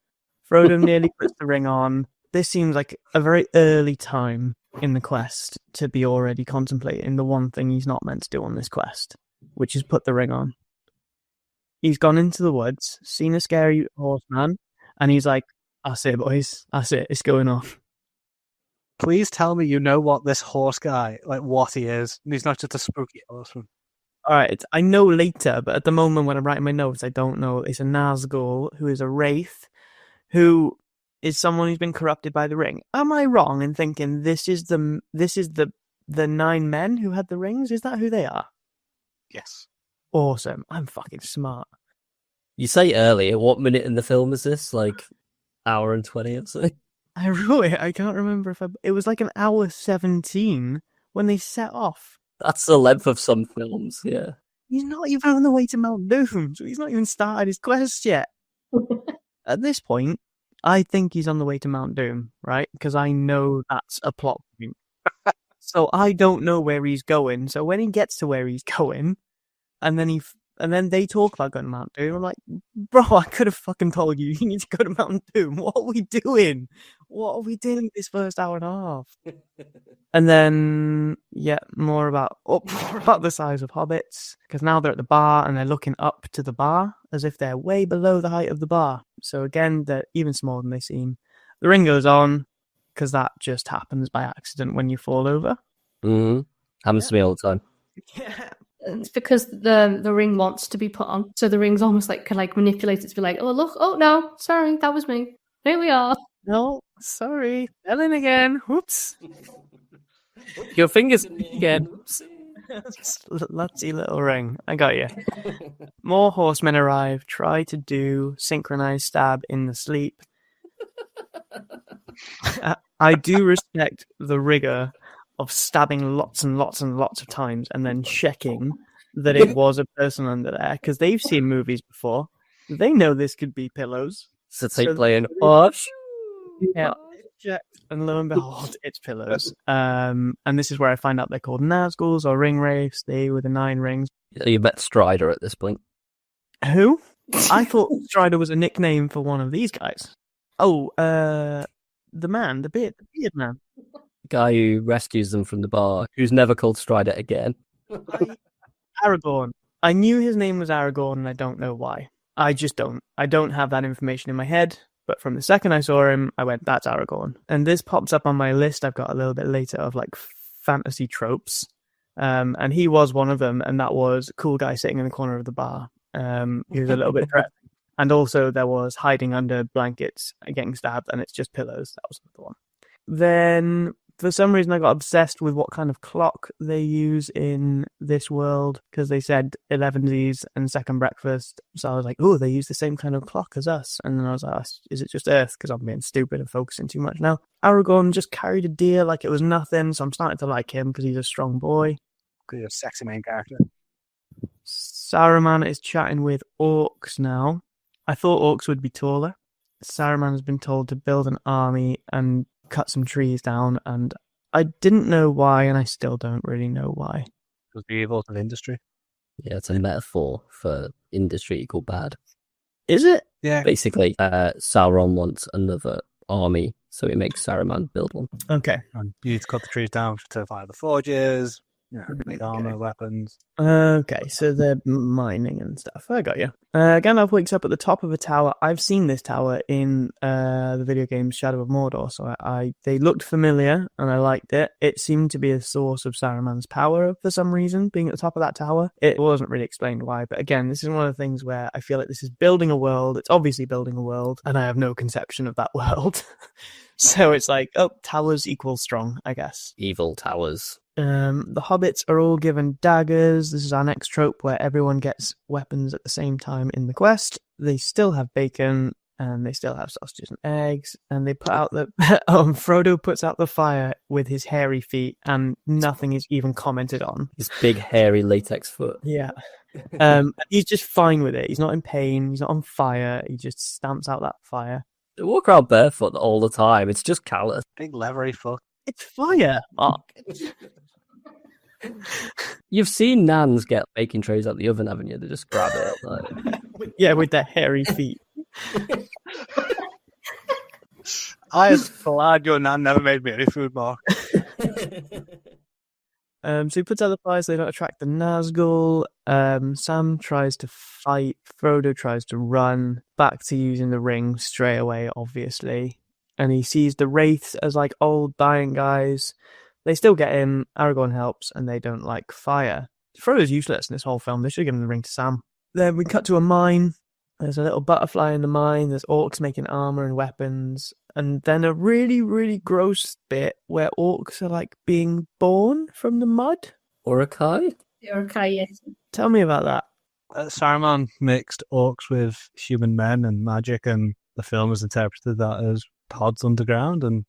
Speaker 2: Frodo nearly puts the ring on. This seems like a very early time in the quest to be already contemplating the one thing he's not meant to do on this quest, which is put the ring on. He's gone into the woods, seen a scary horseman, and he's like, that's it, boys. That's it. It's going off.
Speaker 6: Please tell me you know what this horse guy, like what he is. And he's not just a spooky horseman.
Speaker 2: All right, I know later, but at the moment when I'm writing my notes, I don't know. It's a Nazgul who is a wraith, who is someone who's been corrupted by the ring. Am I wrong in thinking this is the 9 men who had the rings? Is that who they are?
Speaker 6: Yes.
Speaker 2: Awesome. I'm fucking smart.
Speaker 1: You say earlier, what minute in the film is this? Like, hour and 20 or something?
Speaker 2: I wrote it. I can't remember if it was like an hour 17 when they set off.
Speaker 1: That's the length of some films, yeah.
Speaker 2: He's not even on the way to Mount Doom, so he's not even started his quest yet. At this point, I think he's on the way to Mount Doom, right? Because I know that's a plot point. So I don't know where he's going. So when he gets to where he's going, and then they talk about going to Mount Doom, I'm like, bro, I could have fucking told you need to go to Mount Doom. What are we doing? What are we doing this first hour and a half? And then, yeah, more about the size of hobbits, because now they're at the bar and they're looking up to the bar as if they're way below the height of the bar. So again, they're even smaller than they seem. The ring goes on, because that just happens by accident when you fall over.
Speaker 1: Mm-hmm. Happens to me all the time.
Speaker 2: Yeah.
Speaker 4: It's because the ring wants to be put on, so the ring's almost like can like manipulate it to be like, oh look, oh no, sorry, that was me. Here we are.
Speaker 6: No, sorry. Ellen again. Whoops.
Speaker 1: Your fingers again.
Speaker 2: Lutsy little ring. I got you. More horsemen arrive. Try to do synchronized stab in the sleep. I do respect the rigor of stabbing lots and lots and lots of times and then checking that it was a person under there because they've seen movies before. They know this could be pillows.
Speaker 1: So it's like
Speaker 2: So-
Speaker 1: playing, oh,
Speaker 2: Yeah, checked, and lo and behold, it's pillows. And this is where I find out they're called Nazguls or ring wraiths. They were the 9 rings.
Speaker 1: you met Strider at this point.
Speaker 2: Who? I thought Strider was a nickname for one of these guys. Oh, the man, the beard man.
Speaker 1: Guy who rescues them from the bar, who's never called Strider again.
Speaker 2: Aragorn. I knew his name was Aragorn, and I don't know why. I just don't. I don't have that information in my head. But from the second I saw him, I went, that's Aragorn. And this pops up on my list I've got a little bit later of like fantasy tropes. And he was one of them, and that was a cool guy sitting in the corner of the bar. He was a little bit threatening. And also there was hiding under blankets and getting stabbed, and it's just pillows. That was the one. Then for some reason I got obsessed with what kind of clock they use in this world because they said 11sies and second breakfast. So I was like, oh, they use the same kind of clock as us. And then I was like, oh, is it just Earth? Because I'm being stupid and focusing too much now. Aragorn just carried a deer like it was nothing. So I'm starting to like him because he's a strong boy.
Speaker 6: Because you're a sexy main character.
Speaker 2: Saruman is chatting with orcs now. I thought orcs would be taller. Saruman has been told to build an army and cut some trees down, and I didn't know why, and I still don't really know why.
Speaker 6: Because the evil of industry.
Speaker 1: Yeah, it's a metaphor for industry equal bad.
Speaker 2: Is it?
Speaker 6: Yeah.
Speaker 1: Basically, Sauron wants another army, so he makes Saruman build one.
Speaker 2: Okay.
Speaker 6: And you need to cut the trees down to fire the forges, make armor, weapons.
Speaker 2: Okay, so they're mining and stuff. I got you. Gandalf wakes up at the top of a tower. I've seen this tower in the video game Shadow of Mordor, so they looked familiar and I liked it. It seemed to be a source of Saruman's power for some reason, being at the top of that tower. It wasn't really explained why, but again, this is one of the things where I feel like this is building a world. It's obviously building a world, and I have no conception of that world. So it's like, oh, towers equals strong, I guess.
Speaker 1: Evil towers.
Speaker 2: The hobbits are all given daggers. This is our next trope where everyone gets weapons at the same time in the quest. They still have bacon, and they still have sausages and eggs, and they put out the Frodo puts out the fire with his hairy feet, and nothing is even commented on.
Speaker 1: His big hairy latex foot.
Speaker 2: Yeah. He's just fine with it. He's not in pain. He's not on fire. He just stamps out that fire.
Speaker 1: They walk around barefoot all the time. It's just callous.
Speaker 6: Big leathery foot.
Speaker 2: It's fire, Mark.
Speaker 1: You've seen Nans get baking trays out the oven, haven't you? They just grab it. Like...
Speaker 2: Yeah, with their hairy feet.
Speaker 6: I am glad your nan never made me any food, Mark.
Speaker 2: So he puts out the fire so they don't attract the Nazgul. Sam tries to fight. Frodo tries to run. Back to using the ring straight away, obviously. And he sees the wraiths as like old dying guys. They still get him. Aragorn helps, and they don't like fire. Frodo's useless in this whole film. They should have given the ring to Sam. Then we cut to a mine. There's a little butterfly in the mine. There's orcs making armor and weapons. And then a really, really gross bit where orcs are like being born from the mud.
Speaker 1: Urukai?
Speaker 4: Okay, yes.
Speaker 2: Tell me about that.
Speaker 6: Saruman mixed orcs with human men and magic, and the film has interpreted that as pods underground, and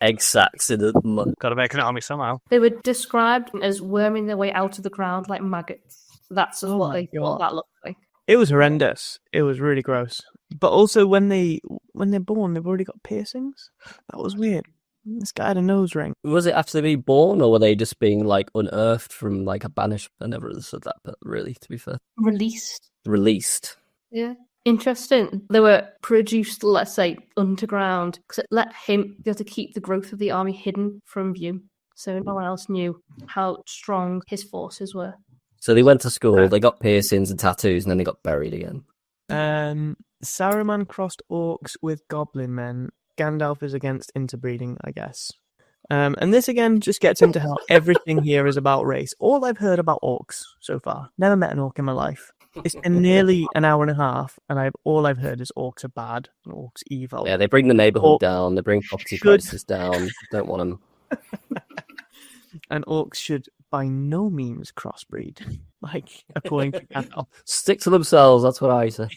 Speaker 1: Egg sacks in the mud.
Speaker 6: got to make an army somehow.
Speaker 4: They were described as worming their way out of the ground like maggots. That's just what they thought that looked like.
Speaker 2: It was horrendous. It was really gross. But also when they're born, they've already got piercings. That was weird. This guy had a nose ring.
Speaker 1: Was it after they being born, or were they just being like unearthed from like a banishment? I never understood that, but really, to be fair, Released.
Speaker 4: Yeah. Interesting. They were produced, let's say, underground, because it let him be able to keep the growth of the army hidden from view. So no one else knew how strong his forces were.
Speaker 1: So they went to school, they got piercings and tattoos, and then they got buried again.
Speaker 2: Saruman crossed orcs with goblin men. Gandalf is against interbreeding, I guess. And this again just gets into how everything here is about race. All I've heard about orcs so far, never met an orc in my life. It's been nearly an hour and a half, and all I've heard is orcs are bad and orcs evil.
Speaker 1: Yeah, they bring the neighborhood
Speaker 2: Orc
Speaker 1: down. They bring property
Speaker 2: should-
Speaker 1: prices down. Don't want them.
Speaker 2: And orcs should by no means crossbreed, like according to Gandalf.
Speaker 1: Stick to themselves. That's what I say.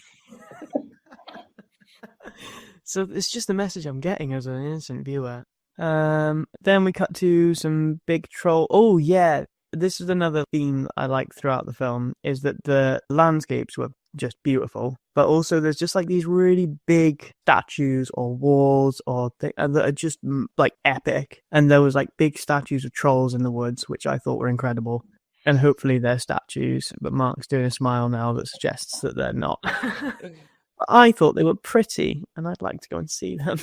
Speaker 2: So it's just the message I'm getting as an innocent viewer. Then we cut to some big troll. Oh yeah, this is another theme I like throughout the film, is that the landscapes were just beautiful, but also there's just like these really big statues or walls or that are just like epic. And there was like big statues of trolls in the woods, which I thought were incredible. And hopefully they're statues, but Mark's doing a smile now that suggests that they're not. I thought they were pretty, and I'd like to go and see them.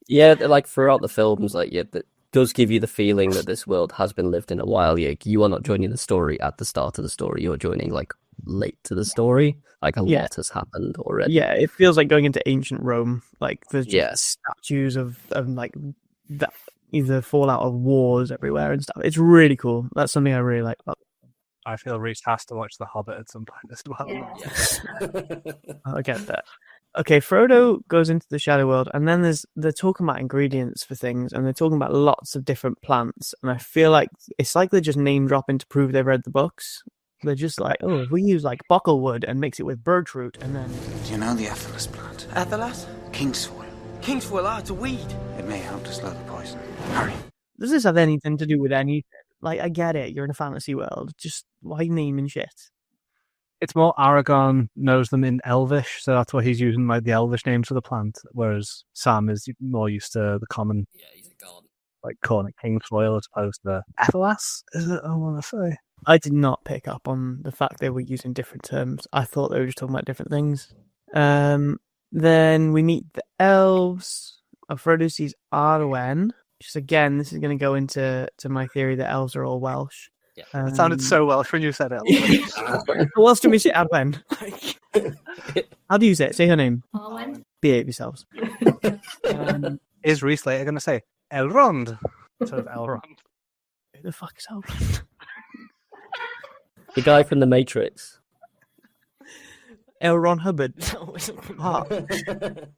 Speaker 1: Yeah, like throughout the films, like that does give you the feeling that this world has been lived in a while. You are not joining the story at the start of the story. You're joining like late to the story. Like a lot has happened already.
Speaker 2: Yeah, it feels like going into ancient Rome. Like there's just
Speaker 1: Yes.
Speaker 2: statues of like that either fallout of wars everywhere and stuff. It's really cool. That's something I really like about.
Speaker 6: I feel Rhys has to watch The Hobbit at some point as well.
Speaker 2: I get that. Okay, Frodo goes into the Shadow World, and then they're talking about ingredients for things, and they're talking about lots of different plants, and I feel like it's like they're just name dropping to prove they've read the books. They're just like, oh, if we use like bucklewood and mix it with birch root, and then...
Speaker 8: Do you know the Athelas plant?
Speaker 9: Athelas?
Speaker 8: Kingsfoil.
Speaker 9: Kingsfoil, it's a weed.
Speaker 8: It may help to slow the poison. Hurry.
Speaker 2: Does this have anything to do with anything? Like, I get it, you're in a fantasy world, just why naming shit?
Speaker 6: It's more Aragorn knows them in Elvish, so that's why he's using like the Elvish names for the plant, whereas Sam is more used to the common, like calling it Kingsfoil as opposed to Athelas, is it? I want to say.
Speaker 2: I did not pick up on the fact they were using different terms. I thought they were just talking about different things. Then we meet the elves. Frodo sees Arwen. Just again, this is going to go into my theory that elves are all Welsh.
Speaker 1: Yeah.
Speaker 6: It sounded so Welsh when you said it.
Speaker 2: What else do we say, Arwen? How do you say it? Say her name.
Speaker 4: Arwen.
Speaker 2: Behave yourselves.
Speaker 6: Is Rhys later going to say Elrond instead of Elrond?
Speaker 2: Who the fuck is Elrond?
Speaker 1: The guy from The Matrix.
Speaker 2: L. Ron Hubbard.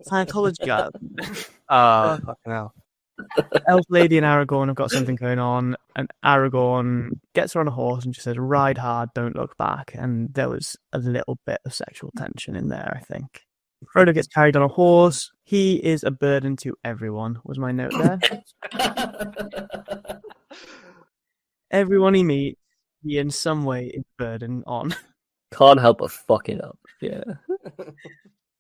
Speaker 2: Scientology guy.
Speaker 6: Fucking hell.
Speaker 2: Elf Lady and Aragorn have got something going on, and Aragorn gets her on a horse and just says, "Ride hard, don't look back." And there was a little bit of sexual tension in there, I think. Frodo gets carried on a horse. He is a burden to everyone, was my note there. Everyone he meets, he in some way is a burden on.
Speaker 1: Can't help but fuck it up. Yeah.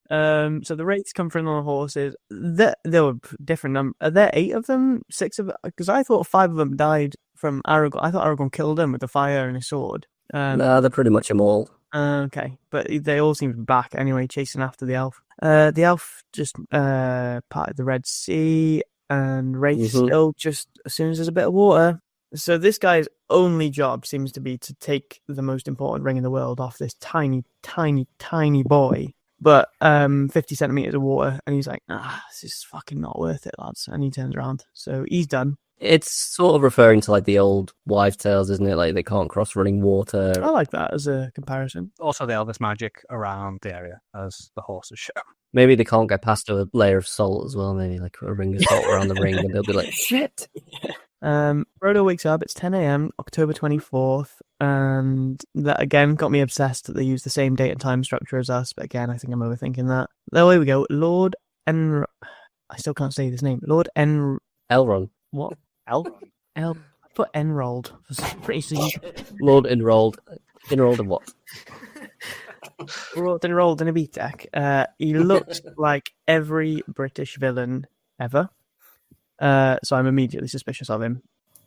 Speaker 2: So the Wraiths come from on horses. There were different numbers. Are there 8 of them? 6 of them? Because I thought 5 of them died from Aragorn. I thought Aragorn killed them with the fire and his sword.
Speaker 1: Nah, they're pretty much them all.
Speaker 2: Okay, but they all seem to be back anyway, chasing after the elf. The elf just parted the Red Sea, and Wraith still just as soon as there's a bit of water. So this guy's only job seems to be to take the most important ring in the world off this tiny, tiny, tiny boy. But 50 centimeters of water, and he's like, this is fucking not worth it, lads. And he turns around. So he's done.
Speaker 1: It's sort of referring to like the old wives' tales, isn't it? Like they can't cross running water.
Speaker 2: I like that as a comparison.
Speaker 6: Also, the Elvis magic around the area, as the horses show.
Speaker 1: Maybe they can't get past a layer of salt as well. Maybe like a ring of salt around the ring, and they'll be like, shit.
Speaker 2: Frodo wakes up. It's 10 a.m., October 24th. And that again got me obsessed that they use the same date and time structure as us. But again, I think I'm overthinking that. There we go. Lord I still can't say this name. Lord
Speaker 1: Elrond.
Speaker 2: What?
Speaker 6: Elrond?
Speaker 2: I put enrolled for some reason.
Speaker 1: Lord enrolled. Enrolled in what?
Speaker 2: Enrolled in a BTEC. He looks like every British villain ever. So I'm immediately suspicious of him.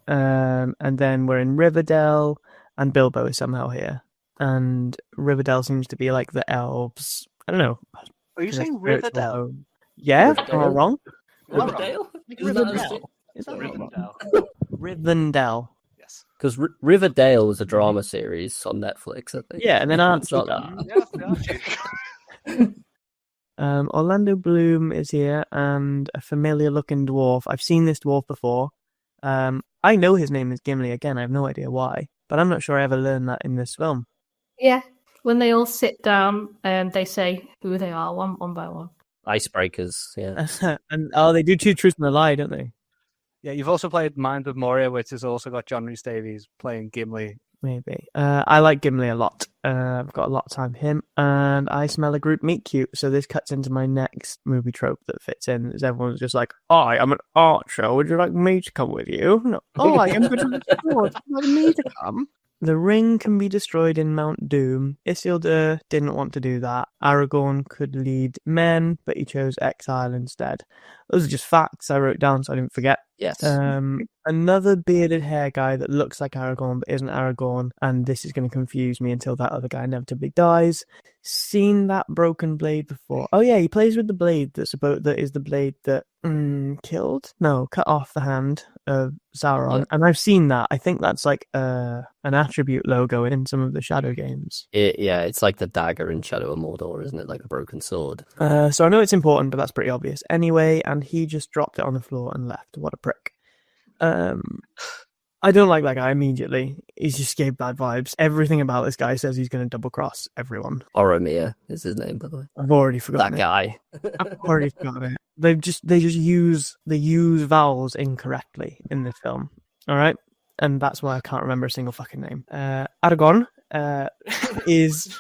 Speaker 2: And then we're in Riverdale, and Bilbo is somehow here. And Riverdale seems to be like the elves. I don't know.
Speaker 6: Are you saying Riverdale?
Speaker 2: Yeah?
Speaker 1: Riverdale?
Speaker 2: Am I wrong?
Speaker 1: Riverdale?
Speaker 2: Riverdale. Is that
Speaker 6: Rivendell.
Speaker 2: Rivendell.
Speaker 6: Yes.
Speaker 1: Because Riverdale was a drama series on Netflix, I think.
Speaker 2: Yeah, and then
Speaker 1: It's not
Speaker 2: Amsterdam.
Speaker 1: that.
Speaker 2: Orlando Bloom is here, and a familiar-looking dwarf. I've seen this dwarf before. I know his name is Gimli. Again, I have no idea why, but I'm not sure I ever learned that in this film.
Speaker 4: Yeah. When they all sit down, they say who they are one by one.
Speaker 1: Icebreakers, yeah.
Speaker 2: And they do two truths and a lie, don't they?
Speaker 6: Yeah, you've also played Mind of Moria, which has also got John Rhys Davies playing Gimli.
Speaker 2: Maybe. I like Gimli a lot. I've got a lot of time for him, and I smell a group meet cute. So this cuts into my next movie trope that fits in. Is everyone's just like, I am an archer. Would you like me to come with you? No. I am good at the sword. Would you like me to come? The ring can be destroyed in Mount Doom. Isildur didn't want to do that. Aragorn could lead men, but he chose exile instead. Those are just facts I wrote down so I didn't forget.
Speaker 1: Yes.
Speaker 2: Another bearded hair guy that looks like Aragorn but isn't Aragorn, and this is going to confuse me until that other guy inevitably dies. Seen that broken blade before? Oh yeah, he plays with the blade that is the blade that cut off the hand of Sauron,
Speaker 1: Yeah.
Speaker 2: and I've seen that. I think that's like an attribute logo in some of the Shadow games.
Speaker 1: It's like the dagger in Shadow of Mordor, isn't it? Like a broken sword.
Speaker 2: So I know it's important, but that's pretty obvious anyway. And he just dropped it on the floor and left. What a prick. I don't like that guy immediately. He's just gave bad vibes. Everything about this guy says he's going to double cross everyone.
Speaker 1: Oromir is his name, by the way.
Speaker 2: I've already forgotten
Speaker 1: That guy.
Speaker 2: I've already forgotten it. They just use vowels incorrectly in this film. All right, and that's why I can't remember a single fucking name. Aragorn is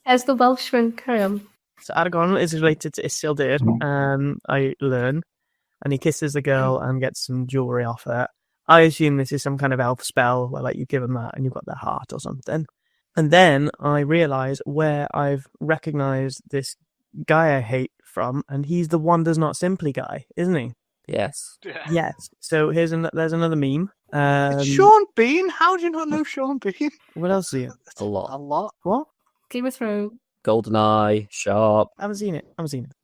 Speaker 4: As the Welshman, carry on.
Speaker 2: so Aragorn is related to Isildur. I learn. And he kisses the girl and gets some jewelry off her. I assume this is some kind of elf spell where, like, you give them that and you've got their heart or something. And then I realise where I've recognised this guy I hate from, and he's the One Does Not Simply guy, isn't he?
Speaker 1: Yes.
Speaker 2: Yes. So there's another meme.
Speaker 6: Sean Bean? How do you not know Sean Bean?
Speaker 2: What else are you?
Speaker 1: A lot.
Speaker 6: A lot.
Speaker 2: What?
Speaker 4: Game of Thrones.
Speaker 1: GoldenEye, Sharp.
Speaker 2: I haven't seen it.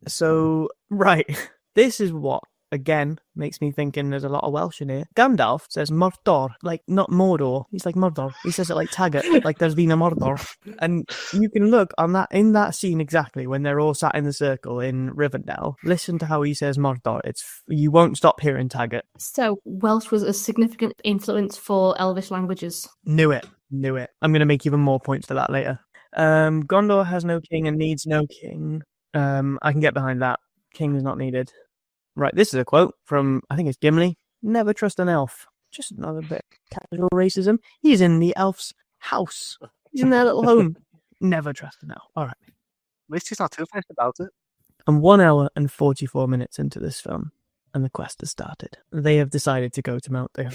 Speaker 2: So, right. This is what, again, makes me thinking there's a lot of Welsh in here. Gandalf says Mordor, like not Mordor. He's like Mordor. He says it like Taggart, like there's been a Mordor. And you can look on that in that scene exactly when they're all sat in the circle in Rivendell. Listen to how he says Mordor. You won't stop hearing Taggart.
Speaker 4: So Welsh was a significant influence for Elvish languages.
Speaker 2: Knew it. I'm going to make even more points for that later. Gondor has no king and needs no king. I can get behind that. King is not needed. Right, this is a quote from, I think it's Gimli. Never trust an elf. Just another bit of casual racism. He's in the elf's house. He's in their little home. Never trust an elf. All right.
Speaker 6: At least he's not two-faced about it.
Speaker 2: I'm 1 hour and 44 minutes into this film, and the quest has started. They have decided to go to Mount Doom.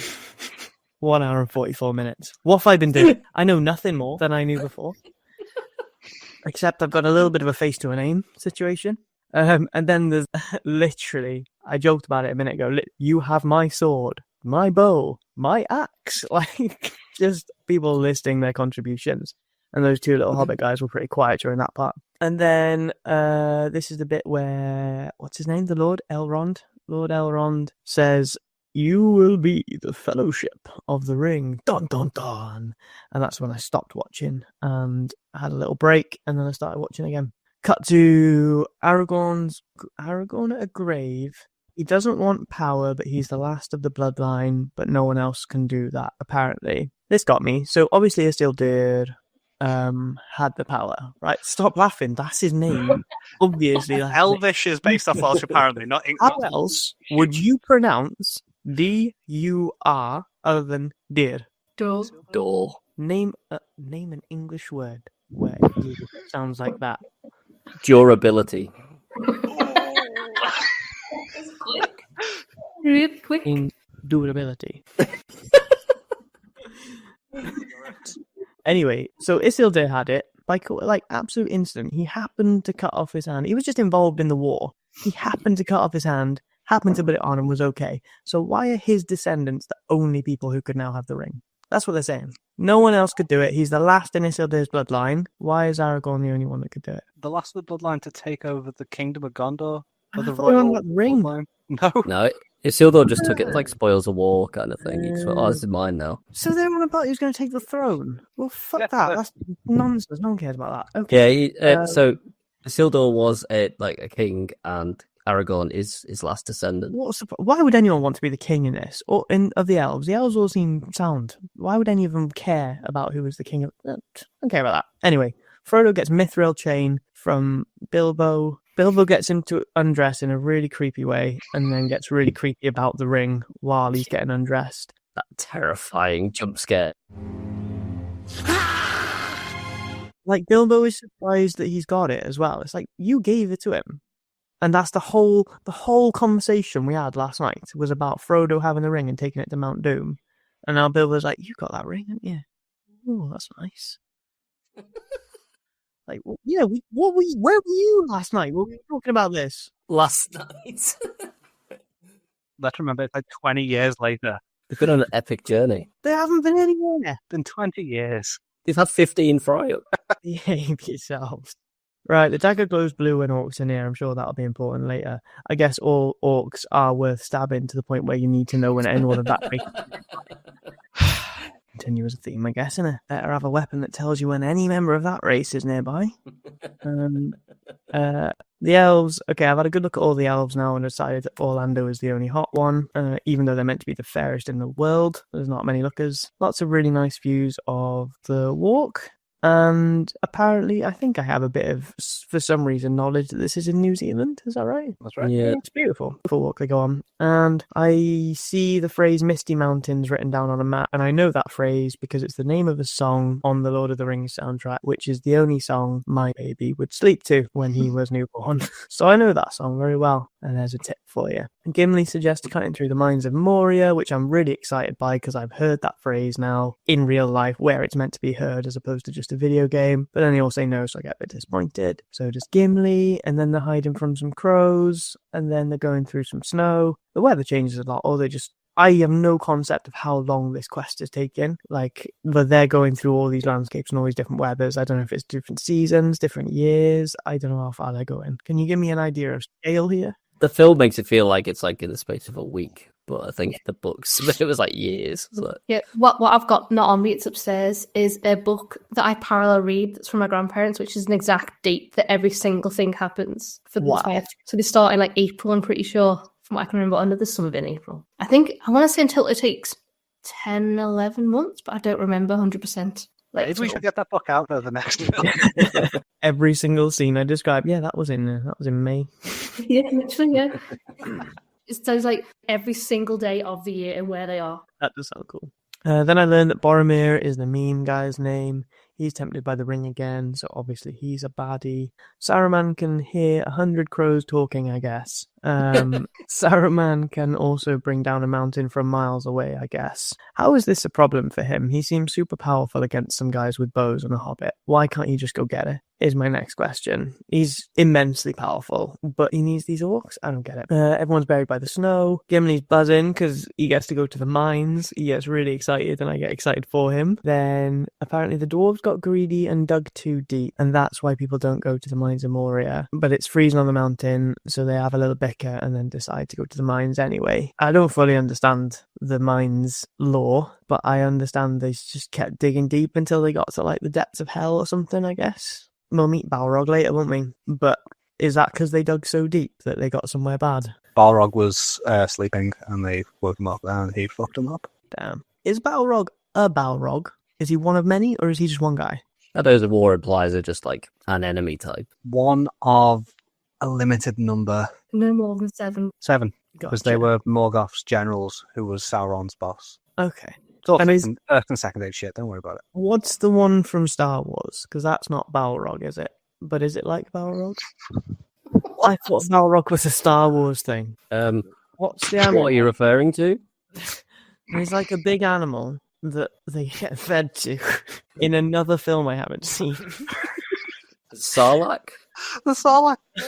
Speaker 2: 1 hour and 44 minutes. What have I been doing? I know nothing more than I knew before. Except I've got a little bit of a face to a name situation. And then there's literally, I joked about it a minute ago, you have my sword, my bow, my axe. Like, just people listing their contributions. And those two little hobbit guys were pretty quiet during that part. And then this is the bit where, what's his name? The Lord Elrond. Lord Elrond says, you will be the Fellowship of the Ring. Dun, dun, dun. And that's when I stopped watching and had a little break. And then I started watching again. Cut to Aragorn at a grave. He doesn't want power, but he's the last of the bloodline, but no one else can do that, apparently. This got me. So obviously Isildur had the power, right? Stop laughing. That's his name. Obviously. That's
Speaker 6: Elvish is based off Welsh, apparently. Not
Speaker 2: How else would you pronounce D-U-R other than deer?
Speaker 1: Door.
Speaker 2: Name an English word where it sounds like that.
Speaker 1: Durability.
Speaker 4: Really quick.
Speaker 2: In durability. Anyway, so Isildur had it by like absolute instant. He happened to cut off his hand. He was just involved in the war. He happened to cut off his hand, happened to put it on, and was okay. So why are his descendants the only people who could now have the ring? That's what they're saying. No one else could do it. He's the last in Isildur's bloodline. Why is Aragorn the only one that could do it?
Speaker 6: The last of the bloodline to take over the kingdom of Gondor. Or the
Speaker 2: I thought we were on
Speaker 6: royal
Speaker 2: about the ring.
Speaker 6: bloodline. No.
Speaker 1: No, Isildur just took it like spoils of war kind of thing. He just went, this is mine now.
Speaker 2: So they're on about who's going to take the throne. Well, fuck
Speaker 6: Yeah,
Speaker 2: that.
Speaker 6: but-
Speaker 2: That's nonsense. No one cares about that. Okay.
Speaker 1: Yeah, so Isildur was a king, and Aragorn is his last descendant.
Speaker 2: Why would anyone want to be the king in this? Or of the elves? The elves all seem sound. Why would any of them care about who was the king of... I don't care about that. Anyway, Frodo gets mithril chain from Bilbo. Bilbo gets him to undress in a really creepy way, and then gets really creepy about the ring while he's getting undressed.
Speaker 1: That terrifying jump scare.
Speaker 2: Like, Bilbo is surprised that he's got it as well. It's like, you gave it to him. And that's the whole conversation we had last night was about Frodo having the ring and taking it to Mount Doom. And now Bilbo's like, you got that ring, haven't you? Oh, that's nice. Like, well, yeah, where were you last night? Were we talking about this?
Speaker 1: Last night.
Speaker 6: Let's remember, it's like 20 years later.
Speaker 1: They've been on an epic journey.
Speaker 2: They haven't been anywhere.
Speaker 6: It's been 20 years.
Speaker 1: They've had 15 fry-up.
Speaker 2: Behave yourselves. Right, the dagger glows blue when orcs are near. I'm sure that'll be important later. I guess all orcs are worth stabbing to the point where you need to know when anyone of that race. Continue as a theme, I guess, innit? Better have a weapon that tells you when any member of that race is nearby. The elves. Okay, I've had a good look at all the elves now and decided that Orlando is the only hot one, even though they're meant to be the fairest in the world. There's not many lookers. Lots of really nice views of the walk. And apparently, I think I have a bit of, for some reason, knowledge that this is in New Zealand. Is that right?
Speaker 6: That's right.
Speaker 1: Yeah.
Speaker 2: It's beautiful. Beautiful walk they go on. And I see the phrase Misty Mountains written down on a map. And I know that phrase because it's the name of a song on the Lord of the Rings soundtrack, which is the only song my baby would sleep to when he was newborn. So I know that song very well. And there's a tip for you. And Gimli suggests cutting through the mines of Moria, which I'm really excited by because I've heard that phrase now in real life where it's meant to be heard as opposed to just a video game. But then they all say no, so I get a bit disappointed. So does Gimli, and then they're hiding from some crows, and then they're going through some snow. The weather changes a lot, or I have no concept of how long this quest is taking. Like, but they're going through all these landscapes and all these different weathers. I don't know if it's different seasons, different years. I don't know how far they're going. Can you give me an idea of scale here?
Speaker 1: The film makes it feel like it's like in the space of a week, but I think the books, it was like years. So.
Speaker 4: Yeah, what I've got not on me, it's upstairs, is a book that I parallel read that's from my grandparents, which is an exact date that every single thing happens for the entire. So they start in like April, I'm pretty sure, from what I can remember, under the summer in April. I want to say until it takes 10, 11 months, but I don't remember 100%.
Speaker 6: Maybe we should get that book out for the next film.
Speaker 2: Every single scene I described, that was in May.
Speaker 4: Yeah, literally, yeah. It sounds like every single day of the year and where they are.
Speaker 2: That does sound cool. Then I learned that Boromir is the meme guy's name. He's tempted by the ring again, so obviously he's a baddie. Saruman can hear 100 crows talking, I guess. Saruman can also bring down a mountain from miles away, I guess. How is this a problem for him? He seems super powerful against some guys with bows and a hobbit. Why can't he just go get it? Is my next question. He's immensely powerful, but he needs these orcs? I don't get it. Everyone's buried by the snow. Gimli's buzzing because he gets to go to the mines. He gets really excited and I get excited for him. Then apparently the dwarves got greedy and dug too deep, and that's why people don't go to the mines of Moria. But it's freezing on the mountain, so they have a little bicker and then decide to go to the mines anyway. I don't fully understand the mines lore, but I understand they just kept digging deep until they got to like the depths of hell or something, I guess. We'll meet Balrog later, won't we? But is that because they dug so deep that they got somewhere bad?
Speaker 6: Balrog was sleeping and they woke him up and he fucked him up.
Speaker 2: Damn. Is Balrog a Balrog? Is he one of many or is he just one guy?
Speaker 1: Shadows of War implies are just like an enemy type.
Speaker 6: One of a limited number.
Speaker 4: No more than 7.
Speaker 6: 7. Because they were Morgoth's generals who was Sauron's boss.
Speaker 2: Okay.
Speaker 6: It's all
Speaker 2: And
Speaker 6: Earth and second age shit, don't worry about it.
Speaker 2: What's the one from Star Wars? Because that's not Balrog, is it? But is it like Balrog? I thought Balrog was a Star Wars thing. What's the animal?
Speaker 1: What are you referring to?
Speaker 2: There's like a big animal that they get fed to in another film I haven't seen.
Speaker 1: Sarlacc?
Speaker 6: The Sarlacc.
Speaker 1: Is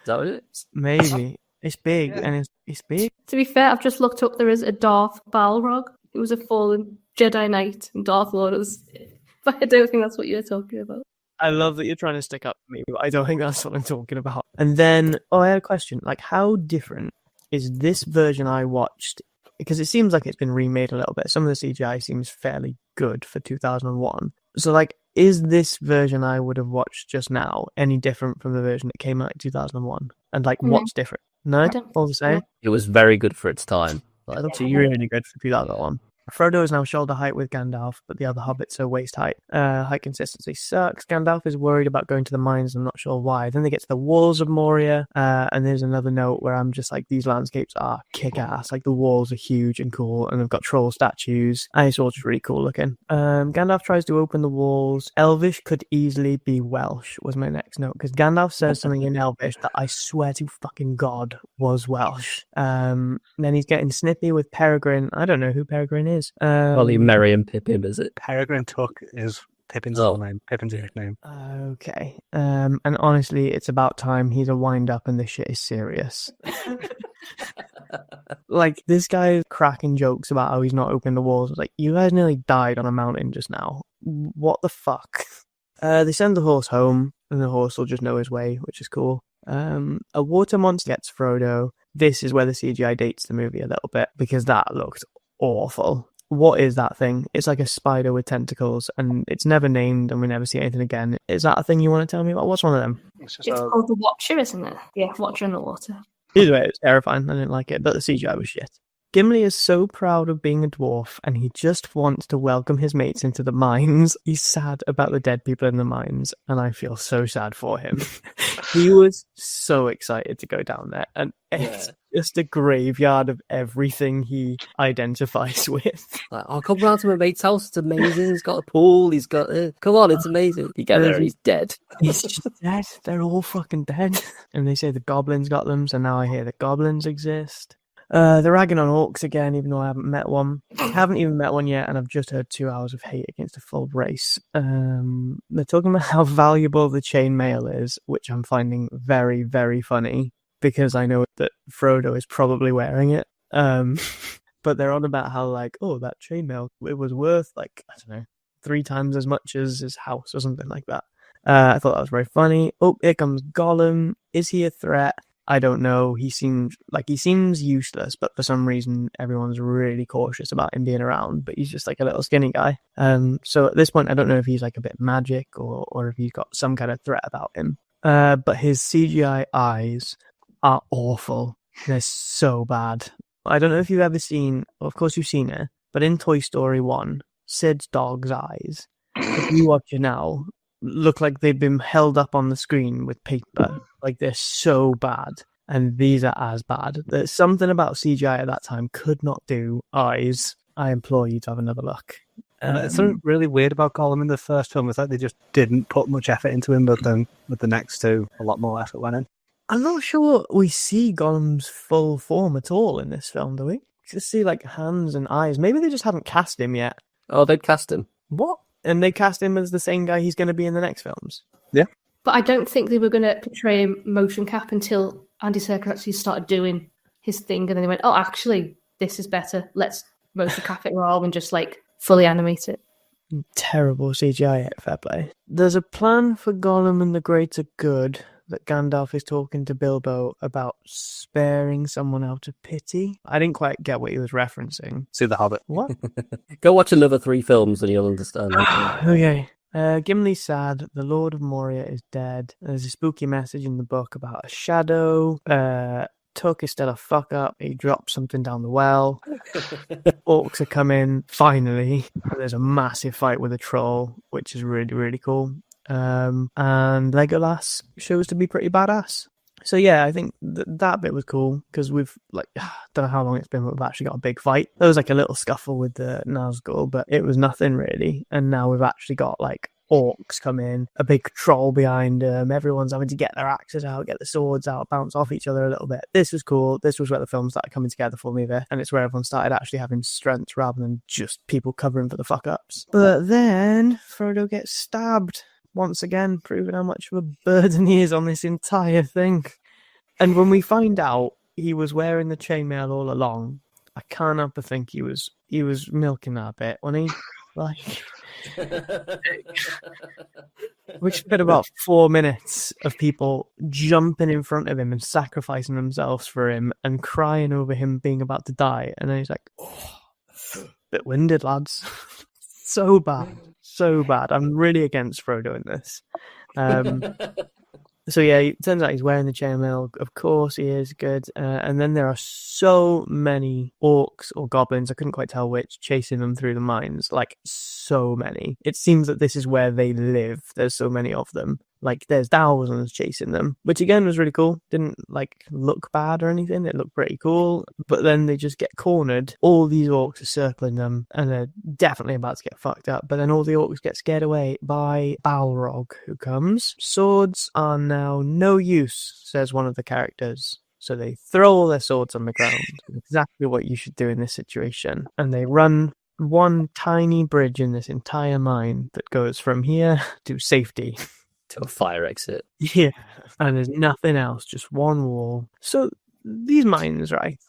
Speaker 1: that what it is?
Speaker 2: Maybe. It's big, and it's big.
Speaker 4: To be fair, I've just looked up, there is a Darth Balrog. It was a fallen Jedi Knight and Darth Lord. But I don't think that's what you're talking about.
Speaker 2: I love that you're trying to stick up for me, but I don't think that's what I'm talking about. And then, I had a question. Like, how different is this version I watched? Because it seems like it's been remade a little bit. Some of the CGI seems fairly good for 2001. So, like, Is this version I would have watched just now any different from the version that came out in 2001? And like,
Speaker 4: No.
Speaker 2: what's different? No,
Speaker 4: I don't
Speaker 2: all the
Speaker 4: think so.
Speaker 2: same.
Speaker 1: It was very good for its time. Like,
Speaker 2: That's really good for 2001. Frodo is now shoulder height with Gandalf, but the other hobbits are waist height. Height consistency sucks. Gandalf is worried about going to the mines. I'm not sure why. Then they get to the walls of Moria, and there's another note where I'm just like, these landscapes are kick-ass. Like, the walls are huge and cool, and they've got troll statues, and it's all just really cool looking. Gandalf tries to open the walls. Elvish could easily be Welsh, was my next note, because Gandalf says something in Elvish that I swear to fucking God was Welsh. Then he's getting snippy with Peregrine. I don't know who Peregrine is.
Speaker 1: Probably Merry and Pippin, is it?
Speaker 6: Peregrine Took is Pippin's
Speaker 1: Oh.
Speaker 6: full name. Pippin's nickname.
Speaker 2: Okay. And honestly, it's about time he's a wind up and this shit is serious. Like, this guy is cracking jokes about how he's not opening the walls. It's like, you guys nearly died on a mountain just now. What the fuck? They send the horse home, and the horse will just know his way, which is cool. A water monster gets Frodo. This is where the CGI dates the movie a little bit, because that looked awful. What is that thing? It's like a spider with tentacles, and it's never named, and we never see anything again. Is that a thing you want to tell me about? What's one of them?
Speaker 6: It's just
Speaker 4: It's called the Watcher, isn't it? Yeah, Watcher in the water.
Speaker 2: Either way, it's terrifying. I didn't like it, but the CGI was shit. Gimli is so proud of being a dwarf, and he just wants to welcome his mates into the mines. He's sad about the dead people in the mines, and I feel so sad for him. He was so excited to go down there, and it's just a graveyard of everything he identifies with.
Speaker 1: Like, oh, come round to my mate's house. It's amazing. He's got a pool. He's got come on, it's amazing. You get there, and he's dead.
Speaker 2: He's just dead. They're all fucking dead. And they say the goblins got them, so now I hear the goblins exist. They're ragging on orcs again, even though I haven't met one. I haven't even met one yet, and I've just heard 2 hours of hate against a full race. They're talking about how valuable the chainmail is, which I'm finding very, very funny, because I know that Frodo is probably wearing it. But they're on about how, like, oh, that chainmail, it was worth, like, I don't know, 3 times as much as his house or something like that. I thought that was very funny. Oh, here comes Gollum. Is he a threat? I don't know. He seems useless, but for some reason everyone's really cautious about him being around. But he's just like a little skinny guy. So at this point, I don't know if he's like a bit magic or if he's got some kind of threat about him. But his CGI eyes are awful. They're so bad. I don't know if you've ever seen. Well, of course you've seen it, but in Toy Story 1, Sid's dog's eyes, if you watch it now, look like they've been held up on the screen with paper. Like, they're so bad, and these are as bad. There's something about CGI at that time could not do eyes. I implore you to have another look.
Speaker 6: It's something really weird about Gollum in the first film is that they just didn't put much effort into him, but then with the next two, a lot more effort went in.
Speaker 2: I'm not sure we see Gollum's full form at all in this film, do we? Just see like hands and eyes. Maybe they just haven't cast him yet.
Speaker 1: Oh, they'd cast him.
Speaker 2: What? And they cast him as the same guy he's going to be in the next films?
Speaker 6: Yeah.
Speaker 4: But I don't think they were going to portray him motion cap until Andy Serkis actually started doing his thing, and then they went, oh, actually, this is better. Let's motion cap it rather than just like fully animate it.
Speaker 2: Terrible CGI, fair play. There's a plan for Gollum and the greater good that Gandalf is talking to Bilbo about sparing someone out of pity. I didn't quite get what he was referencing.
Speaker 6: See The Hobbit.
Speaker 2: What?
Speaker 1: Go watch another 3 films and you'll understand.
Speaker 2: Okay. Gimli's sad. The Lord of Moria is dead. There's a spooky message in the book about a shadow. Took is still a fuck up. He dropped something down the well. Orcs are coming, finally. There's a massive fight with a troll, which is really, really cool. And Legolas shows to be pretty badass. So yeah, I think that bit was cool because we've don't know how long it's been, but we've actually got a big fight. There was like a little scuffle with the Nazgul, but it was nothing really. And now we've actually got like orcs come in, a big troll behind them. Everyone's having to get their axes out, get the swords out, bounce off each other a little bit. This was cool. This was where the film started coming together for me there, and it's where everyone started actually having strength rather than just people covering for the fuck ups. But then Frodo gets stabbed. Once again, proving how much of a burden he is on this entire thing. And when we find out he was wearing the chainmail all along, I can't help but think he was milking that bit, wasn't he? Like, we spent about 4 minutes of people jumping in front of him and sacrificing themselves for him and crying over him being about to die. And then he's like, oh, bit winded, lads. So bad. so bad. I'm really against Frodo in this. So yeah, it turns out he's wearing the chainmail. Of course he is, good. And then there are so many orcs or goblins, I couldn't quite tell which, chasing them through the mines. Like, so many. It seems that this is where they live. There's so many of them. Like, there's thousands chasing them, which again was really cool. Didn't, like, look bad or anything. It looked pretty cool. But then they just get cornered. All these orcs are circling them, and they're definitely about to get fucked up. But then all the orcs get scared away by Balrog, who comes. Swords are now no use, says one of the characters. So they throw all their swords on the ground. Exactly what you should do in this situation. And they run one tiny bridge in this entire mine that goes from here to safety.
Speaker 1: To a fire exit.
Speaker 2: Yeah, and there's nothing else, just one wall. So these mines, right?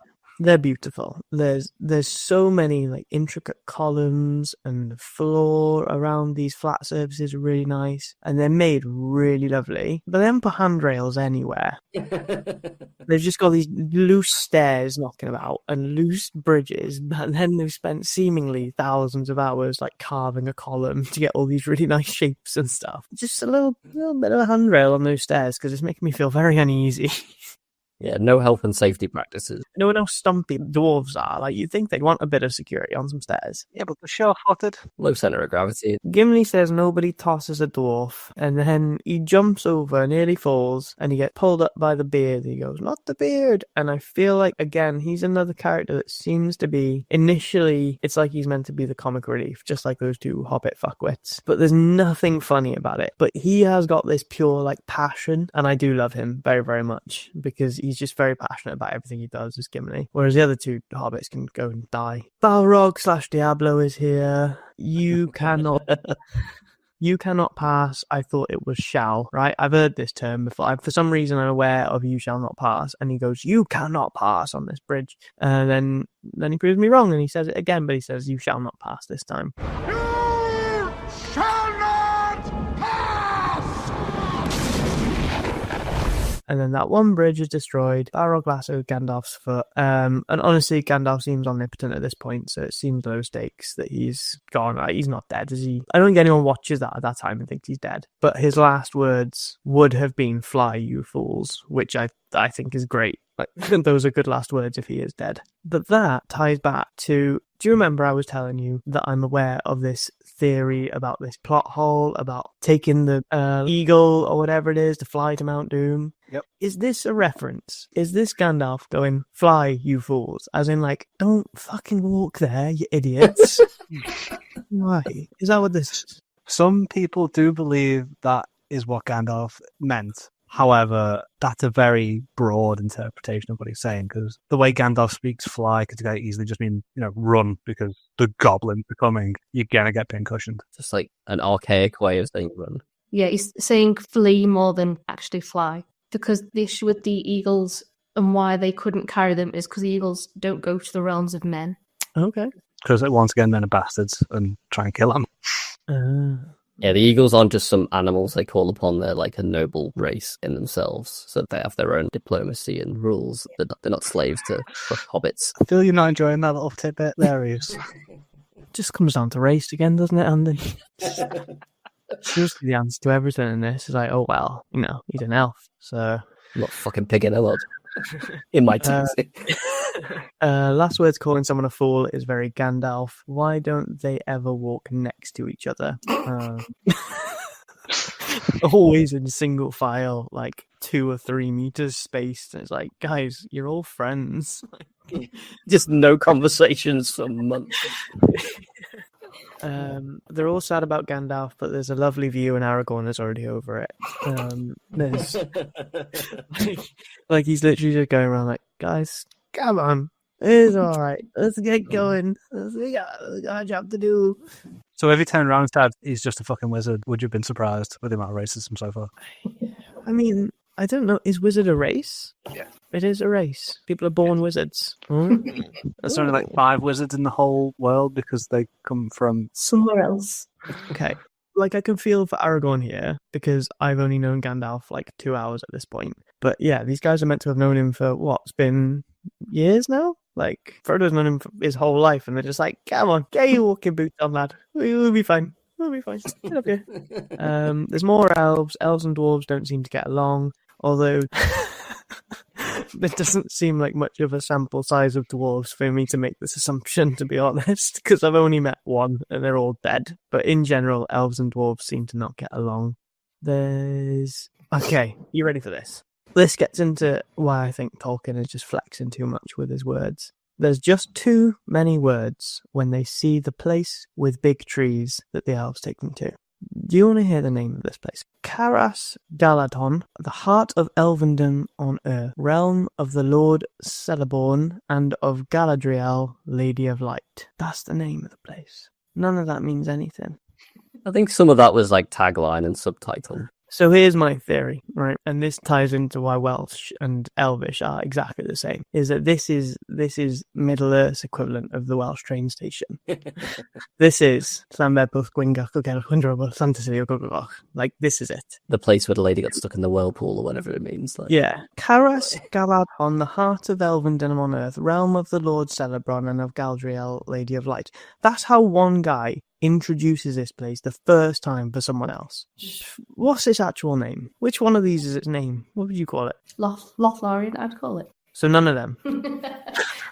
Speaker 2: They're beautiful. There's so many like intricate columns, and the floor around these flat surfaces are really nice, and they're made really lovely. But they haven't put handrails anywhere. They've just got these loose stairs knocking about and loose bridges, but then they've spent seemingly thousands of hours like carving a column to get all these really nice shapes and stuff. Just a little bit of a handrail on those stairs because it's making me feel very uneasy.
Speaker 1: Yeah, no health and safety practices.
Speaker 2: You know how stumpy dwarves are? Like, you'd think they'd want a bit of security on some stairs.
Speaker 6: Yeah, but they're sure-footed.
Speaker 1: Low center of gravity.
Speaker 2: Gimli says nobody tosses a dwarf, and then he jumps over, nearly falls, and he gets pulled up by the beard. He goes, not the beard! And I feel like, again, he's another character that seems to be, initially, it's like he's meant to be the comic relief, just like those two Hobbit fuckwits. But there's nothing funny about it. But he has got this pure, like, passion, and I do love him very, very much, because he's just very passionate about everything he does as Gimli. Whereas the other two hobbits can go and die. Balrog / Diablo is here. You cannot pass. I thought it was shall, right? I've heard this term before. For some reason I'm aware of you shall not pass. And he goes, you cannot pass on this bridge. And then he proves me wrong and he says it again, but he says you shall not pass this time.
Speaker 7: You shall not pass!
Speaker 2: And then that one bridge is destroyed. Balrog lassoed Gandalf's foot. And honestly, Gandalf seems omnipotent at this point, so it seems low stakes that he's gone. He's not dead, is he? I don't think anyone watches that at that time and thinks he's dead. But his last words would have been, fly, you fools, which I think is great. Like, those are good last words if he is dead. But that ties back to, do you remember I was telling you that I'm aware of this theory about this plot hole, about taking the eagle or whatever it is to fly to Mount Doom?
Speaker 6: Yep.
Speaker 2: Is this a reference? Is this Gandalf going, fly, you fools? As in, like, don't fucking walk there, you idiots. Why? Is that what this is?
Speaker 6: Some people do believe that is what Gandalf meant. However, that's a very broad interpretation of what he's saying, because the way Gandalf speaks fly could easily just mean, run, because the goblins are coming. You're going to get pincushioned.
Speaker 1: Just like an archaic way of saying run.
Speaker 4: Yeah, he's saying flee more than actually fly. Because the issue with the eagles and why they couldn't carry them is because the eagles don't go to the realms of men.
Speaker 2: Okay.
Speaker 6: Because, once again, men are bastards and try and kill them.
Speaker 1: Yeah, the eagles aren't just some animals they call upon. They're like a noble race in themselves. So they have their own diplomacy and rules. They're not slaves to hobbits.
Speaker 6: I feel you're not enjoying that little tidbit there, Rhys.
Speaker 2: Just comes down to race again, doesn't it, Andy? Seriously, the answer to everything in this is like, oh, well, he's an elf, so...
Speaker 1: I'm not fucking picking a lot. In my team.
Speaker 2: Last words calling someone a fool is very Gandalf. Why don't they ever walk next to each other? Always in single file, like 2 or 3 meters spaced. And it's like, guys, you're all friends.
Speaker 1: Just no conversations for months.
Speaker 2: They're all sad about Gandalf, but there's a lovely view and Aragorn is already over it. There's like he's literally just going around like, guys, come on, it's all right, let's get going. We got a job to do.
Speaker 6: So if he turned around and said he's just a fucking wizard, would you have been surprised with the amount of racism so far?
Speaker 2: I mean, I don't know. Is wizard a race?
Speaker 6: Yeah.
Speaker 2: It is a race. People are born wizards.
Speaker 6: There's only like 5 wizards in the whole world because they come from...
Speaker 4: Somewhere else.
Speaker 2: Okay. Like, I can feel for Aragorn here because I've only known Gandalf like 2 hours at this point. But yeah, these guys are meant to have known him for what? It's been years now? Like, Frodo's known him for his whole life and they're just like, come on, get your walking boots on, lad. We'll be fine. It'll be fine. It'll be. There's more elves. Elves and dwarves don't seem to get along, although there doesn't seem like much of a sample size of dwarves for me to make this assumption, to be honest, because I've only met one and they're all dead. But in general, elves and dwarves seem to not get along. Okay, you ready for this? This gets into why I think Tolkien is just flexing too much with his words. There's just too many words when they see the place with big trees that the elves take them to. Do you want to hear the name of this place? Caras Galadhon, the heart of Elvendom on earth, realm of the Lord Celeborn and of Galadriel, Lady of Light. That's the name of the place. None of that means anything.
Speaker 1: I think some of that was like tagline and subtitle.
Speaker 2: So here's my theory, right? And this ties into why Welsh and Elvish are exactly the same. Is that this is Middle Earth's equivalent of the Welsh train station. This is like this is it.
Speaker 1: The place where the lady got stuck in the whirlpool or whatever it means. Like.
Speaker 2: Yeah. Caras Galadhon, the heart of Elvendom on earth, realm of the Lord Celeborn and of Galadriel, Lady of Light. That's how one guy introduces this place the first time for someone else. What's its actual name? Which one of these is its name? What would you call it?
Speaker 4: Lothlorien, I'd call it.
Speaker 2: So none of them.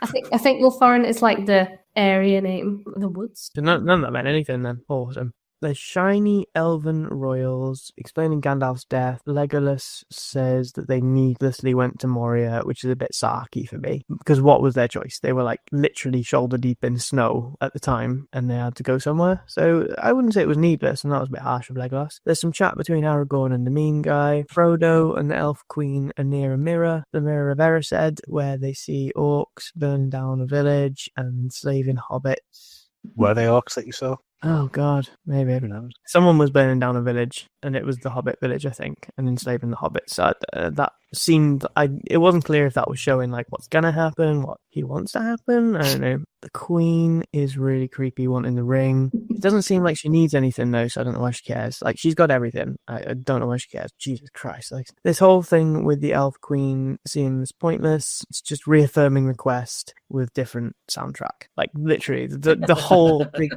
Speaker 4: I think Lothlorien is like the area name, the woods.
Speaker 2: So none of that meant anything then. Awesome. The shiny elven royals explaining Gandalf's death. Legolas says that they needlessly went to Moria, which is a bit sarky for me. Because what was their choice? They were like literally shoulder deep in snow at the time and they had to go somewhere. So I wouldn't say it was needless, and that was a bit harsh of Legolas. There's some chat between Aragorn and the mean guy. Frodo and the elf queen are near a mirror, the Mirror of Erised, where they see orcs burning down a village and enslaving hobbits.
Speaker 6: Were they orcs that you saw?
Speaker 2: Oh God, maybe.
Speaker 6: Who knows?
Speaker 2: Someone was burning down a village, and it was the Hobbit village, I think, and enslaving the hobbits. So that seemed, it wasn't clear if that was showing like what's gonna happen, what he wants to happen. I don't know. The Queen is really creepy, wanting the ring. It doesn't seem like she needs anything though, so I don't know why she cares. Like she's got everything. I don't know why she cares. Jesus Christ! Like this whole thing with the Elf Queen seems pointless. It's just reaffirming the quest with different soundtrack. Like literally, the whole big.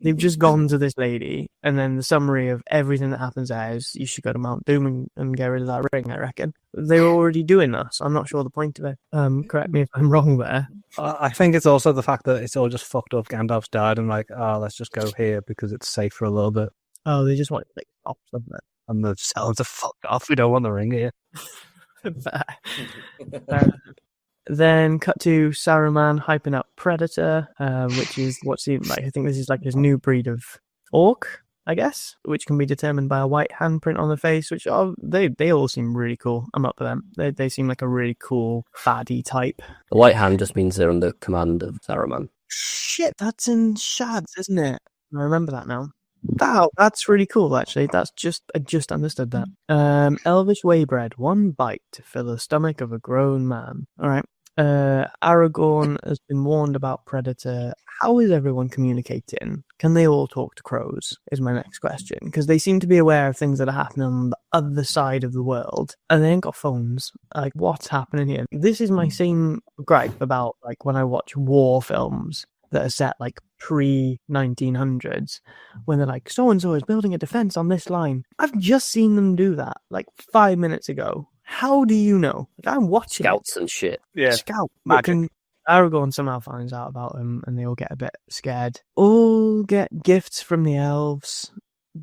Speaker 2: They've just gone to this lady, and then the summary of everything that happens there is you should go to Mount Doom and get rid of that ring, I reckon. They were already doing that, so I'm not sure the point of it. Correct me if I'm wrong there.
Speaker 6: I think it's also the fact that it's all just fucked up. Gandalf's died, and like, let's just go here because it's safe for a little bit.
Speaker 2: Oh, they just want to stop something.
Speaker 6: And the elves are fucked off. We don't want the ring here.
Speaker 2: Then cut to Saruman hyping up Predator, which is what seems like, I think this is like his new breed of orc, I guess, which can be determined by a white handprint on the face, which they all seem really cool. I'm up for them. They seem like a really cool faddy type.
Speaker 1: The white hand just means they're under command of Saruman.
Speaker 2: Shit, that's in Shads, isn't it? I remember that now. Wow, that's really cool, actually. I just understood that. Elvish waybread, one bite to fill the stomach of a grown man. All right. Aragorn has been warned about Predator. How is everyone communicating? Can they all talk to crows? Is my next question. Because they seem to be aware of things that are happening on the other side of the world, and they ain't got phones. Like, what's happening here? This is my same gripe about, like, when I watch war films that are set, like, pre-1900s, when they're like, so-and-so is building a defense on this line. I've just seen them do that, like, 5 minutes ago. How do you know? Like, I'm watching
Speaker 1: Scouts and shit.
Speaker 6: Yeah.
Speaker 2: Scout.
Speaker 6: Magic.
Speaker 2: Aragorn somehow finds out about them, and they all get a bit scared. All get gifts from the elves.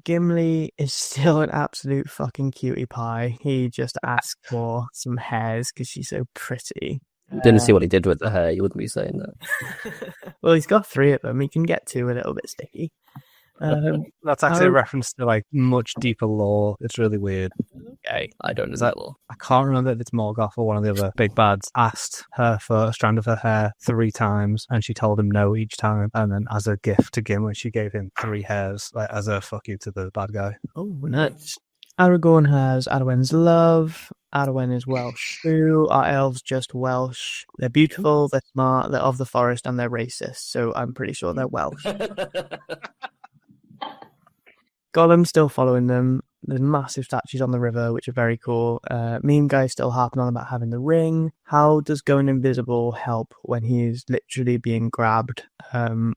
Speaker 2: Gimli is still an absolute fucking cutie pie. He just asked for some hairs because she's so pretty.
Speaker 1: Didn't see what he did with the hair. You wouldn't be saying that.
Speaker 2: Well, he's got 3 of them. He can get 2 a little bit sticky.
Speaker 6: That's actually a reference to like much deeper lore. It's really weird.
Speaker 2: Okay.
Speaker 1: I don't know that law.
Speaker 6: I can't remember if it's Morgoth or one of the other big bads asked her for a strand of her hair 3 times, and she told him no each time. And then, as a gift to Gimli, she gave him 3 hairs, like as a fuck you to the bad guy.
Speaker 2: Oh, nuts. Aragorn has Arwen's love. Arwen is Welsh too. Are elves just Welsh? They're beautiful, they're smart, they're of the forest, and they're racist. So I'm pretty sure they're Welsh. Gollum's still following them. There's massive statues on the river, which are very cool. Meme guy's still harping on about having the ring. How does going invisible help when he is literally being grabbed?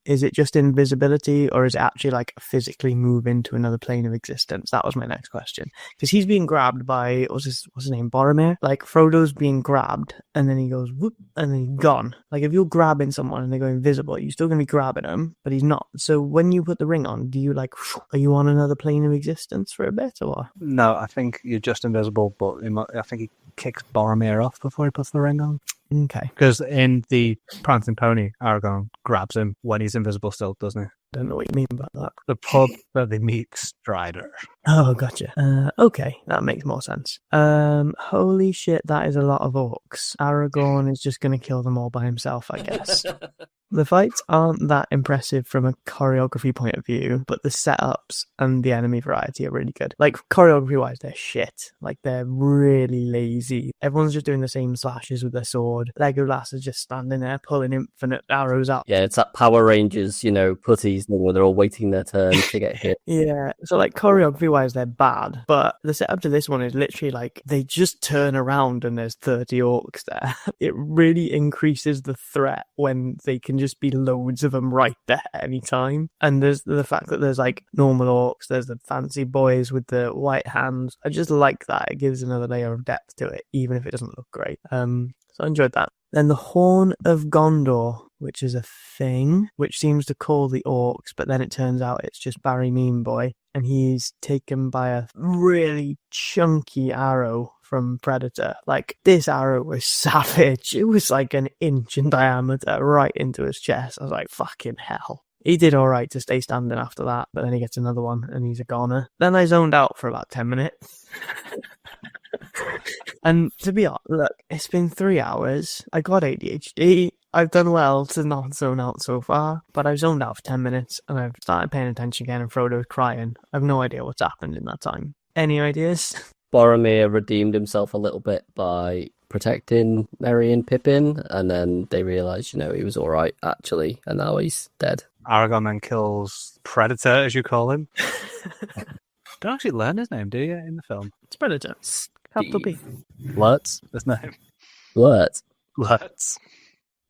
Speaker 2: Is it just invisibility, or is it actually like physically move into another plane of existence? That was my next question. Because he's being grabbed by, what's his name, Boromir? Like, Frodo's being grabbed, and then he goes, whoop, and then he's gone. Like, if you're grabbing someone and they go invisible, you're still going to be grabbing him, but he's not. So when you put the ring on, do you like, are you on another plane of existence for a bit, or?
Speaker 6: No, I think you're just invisible, but I think he kicks Boromir off before he puts the ring on.
Speaker 2: Okay.
Speaker 6: Because in the Prancing Pony, Aragorn grabs him when he's invisible still, doesn't he?
Speaker 2: Don't know what you mean by that.
Speaker 6: The pub where they meet Strider.
Speaker 2: Oh, gotcha. Okay, that makes more sense. Holy shit, that is a lot of orcs. Aragorn is just going to kill them all by himself, I guess. The fights aren't that impressive from a choreography point of view, but the setups and the enemy variety are really good. Like, choreography-wise, they're shit. Like, they're really lazy. Everyone's just doing the same slashes with their sword. Legolas is just standing there pulling infinite arrows out.
Speaker 1: Yeah, it's that Power Rangers, putties thing where they're all waiting their turn to get hit.
Speaker 2: Yeah, so like choreography-wise, they're bad, but the setup to this one is literally like they just turn around and there's 30 orcs there. It really increases the threat when they can just be loads of them right there at any time. And there's the fact that there's like normal orcs, there's the fancy boys with the white hands. I just like that. It gives another layer of depth to it, even if it doesn't look great. So I enjoyed that. Then the Horn of Gondor, which is a thing, which seems to call the orcs, but then it turns out it's just Barry Meanboy, and he's taken by a really chunky arrow from Predator. Like, this arrow was savage. It was like an inch in diameter right into his chest. I was like, fucking hell. He did alright to stay standing after that, but then he gets another one and he's a goner. Then I zoned out for about 10 minutes. And to be honest, look, it's been 3 hours. I got ADHD. I've done well to not zone out so far, but I've zoned out for 10 minutes and I've started paying attention again and Frodo's crying. I have no idea what's happened in that time. Any ideas?
Speaker 1: Boromir redeemed himself a little bit by protecting Merry and Pippin, and then they realised, he was alright, actually, and now he's dead.
Speaker 6: Aragorn then kills Predator, as you call him. Don't actually learn his name, do you, in the film?
Speaker 2: It's Predator. Capital P.
Speaker 1: Lurtz?
Speaker 6: His name?
Speaker 1: Lurtz.
Speaker 6: Lurtz.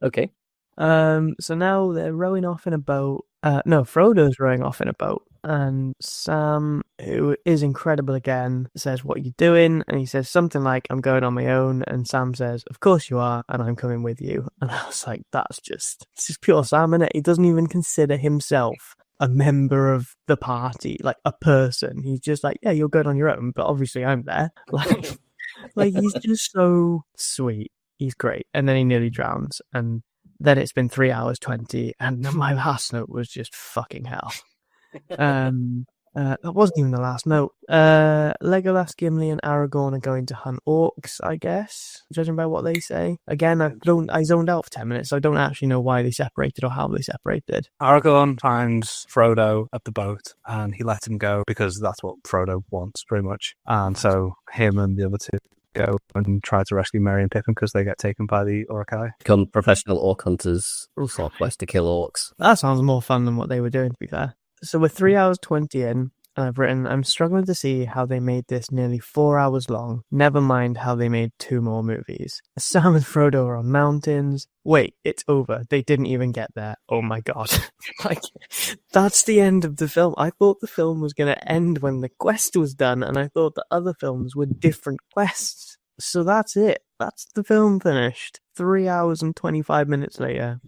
Speaker 1: Okay.
Speaker 2: So now they're rowing off in a boat. No, Frodo's rowing off in a boat. And Sam, who is incredible again, says, "What are you doing?" And he says something like, "I'm going on my own." And Sam says, "Of course you are, and I'm coming with you." And I was like, this is pure Sam, innit? He doesn't even consider himself a member of the party, like a person. He's just like, "Yeah, you're good on your own, but obviously I'm there." Like he's just so sweet. He's great. And then he nearly drowns. And then it's been 3 hours 20, and my last note was just fucking hell. That wasn't even the last note. Legolas, Gimli, and Aragorn are going to hunt orcs, I guess, judging by what they say. Again, I zoned out for 10 minutes, so I don't actually know why they separated or how they separated.
Speaker 6: Aragorn finds Frodo at the boat, and he lets him go because that's what Frodo wants, pretty much. And so him and the other two go and try to rescue Merry and Pippin because they get taken by the Uruk-hai.
Speaker 1: Become professional orc hunters for quest to kill orcs.
Speaker 2: That sounds more fun than what they were doing, to be fair. So we're 3 hours 20 in, and I've written, "I'm struggling to see how they made this nearly 4 hours long. Never mind how they made 2 more movies. Sam and Frodo are on mountains. Wait, it's over. They didn't even get there. Oh my god." Like, that's the end of the film. I thought the film was going to end when the quest was done, and I thought the other films were different quests. So that's it. That's the film finished. 3 hours and 25 minutes later.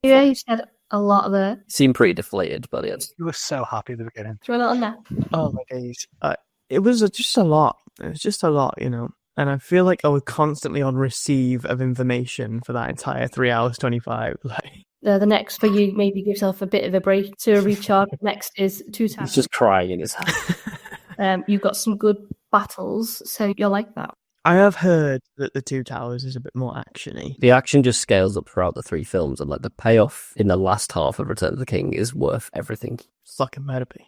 Speaker 4: Yeah, you said a lot there.
Speaker 1: Seemed pretty deflated by the end.
Speaker 6: You were so happy at the beginning.
Speaker 4: Do you want it on there?
Speaker 2: Oh my days. It was just a lot. It was just a lot, And I feel like I was constantly on receive of information for that entire 3 hours 25. Like,
Speaker 4: The next for you, maybe give yourself a bit of a break to recharge. Next is Two Towers.
Speaker 1: He's just crying in his hand.
Speaker 4: You've got some good battles, so you'll like that.
Speaker 2: I have heard that the Two Towers is a bit more actiony.
Speaker 1: The action just scales up throughout the 3 films, and like the payoff in the last half of Return of the King is worth everything.
Speaker 2: Fucking better be.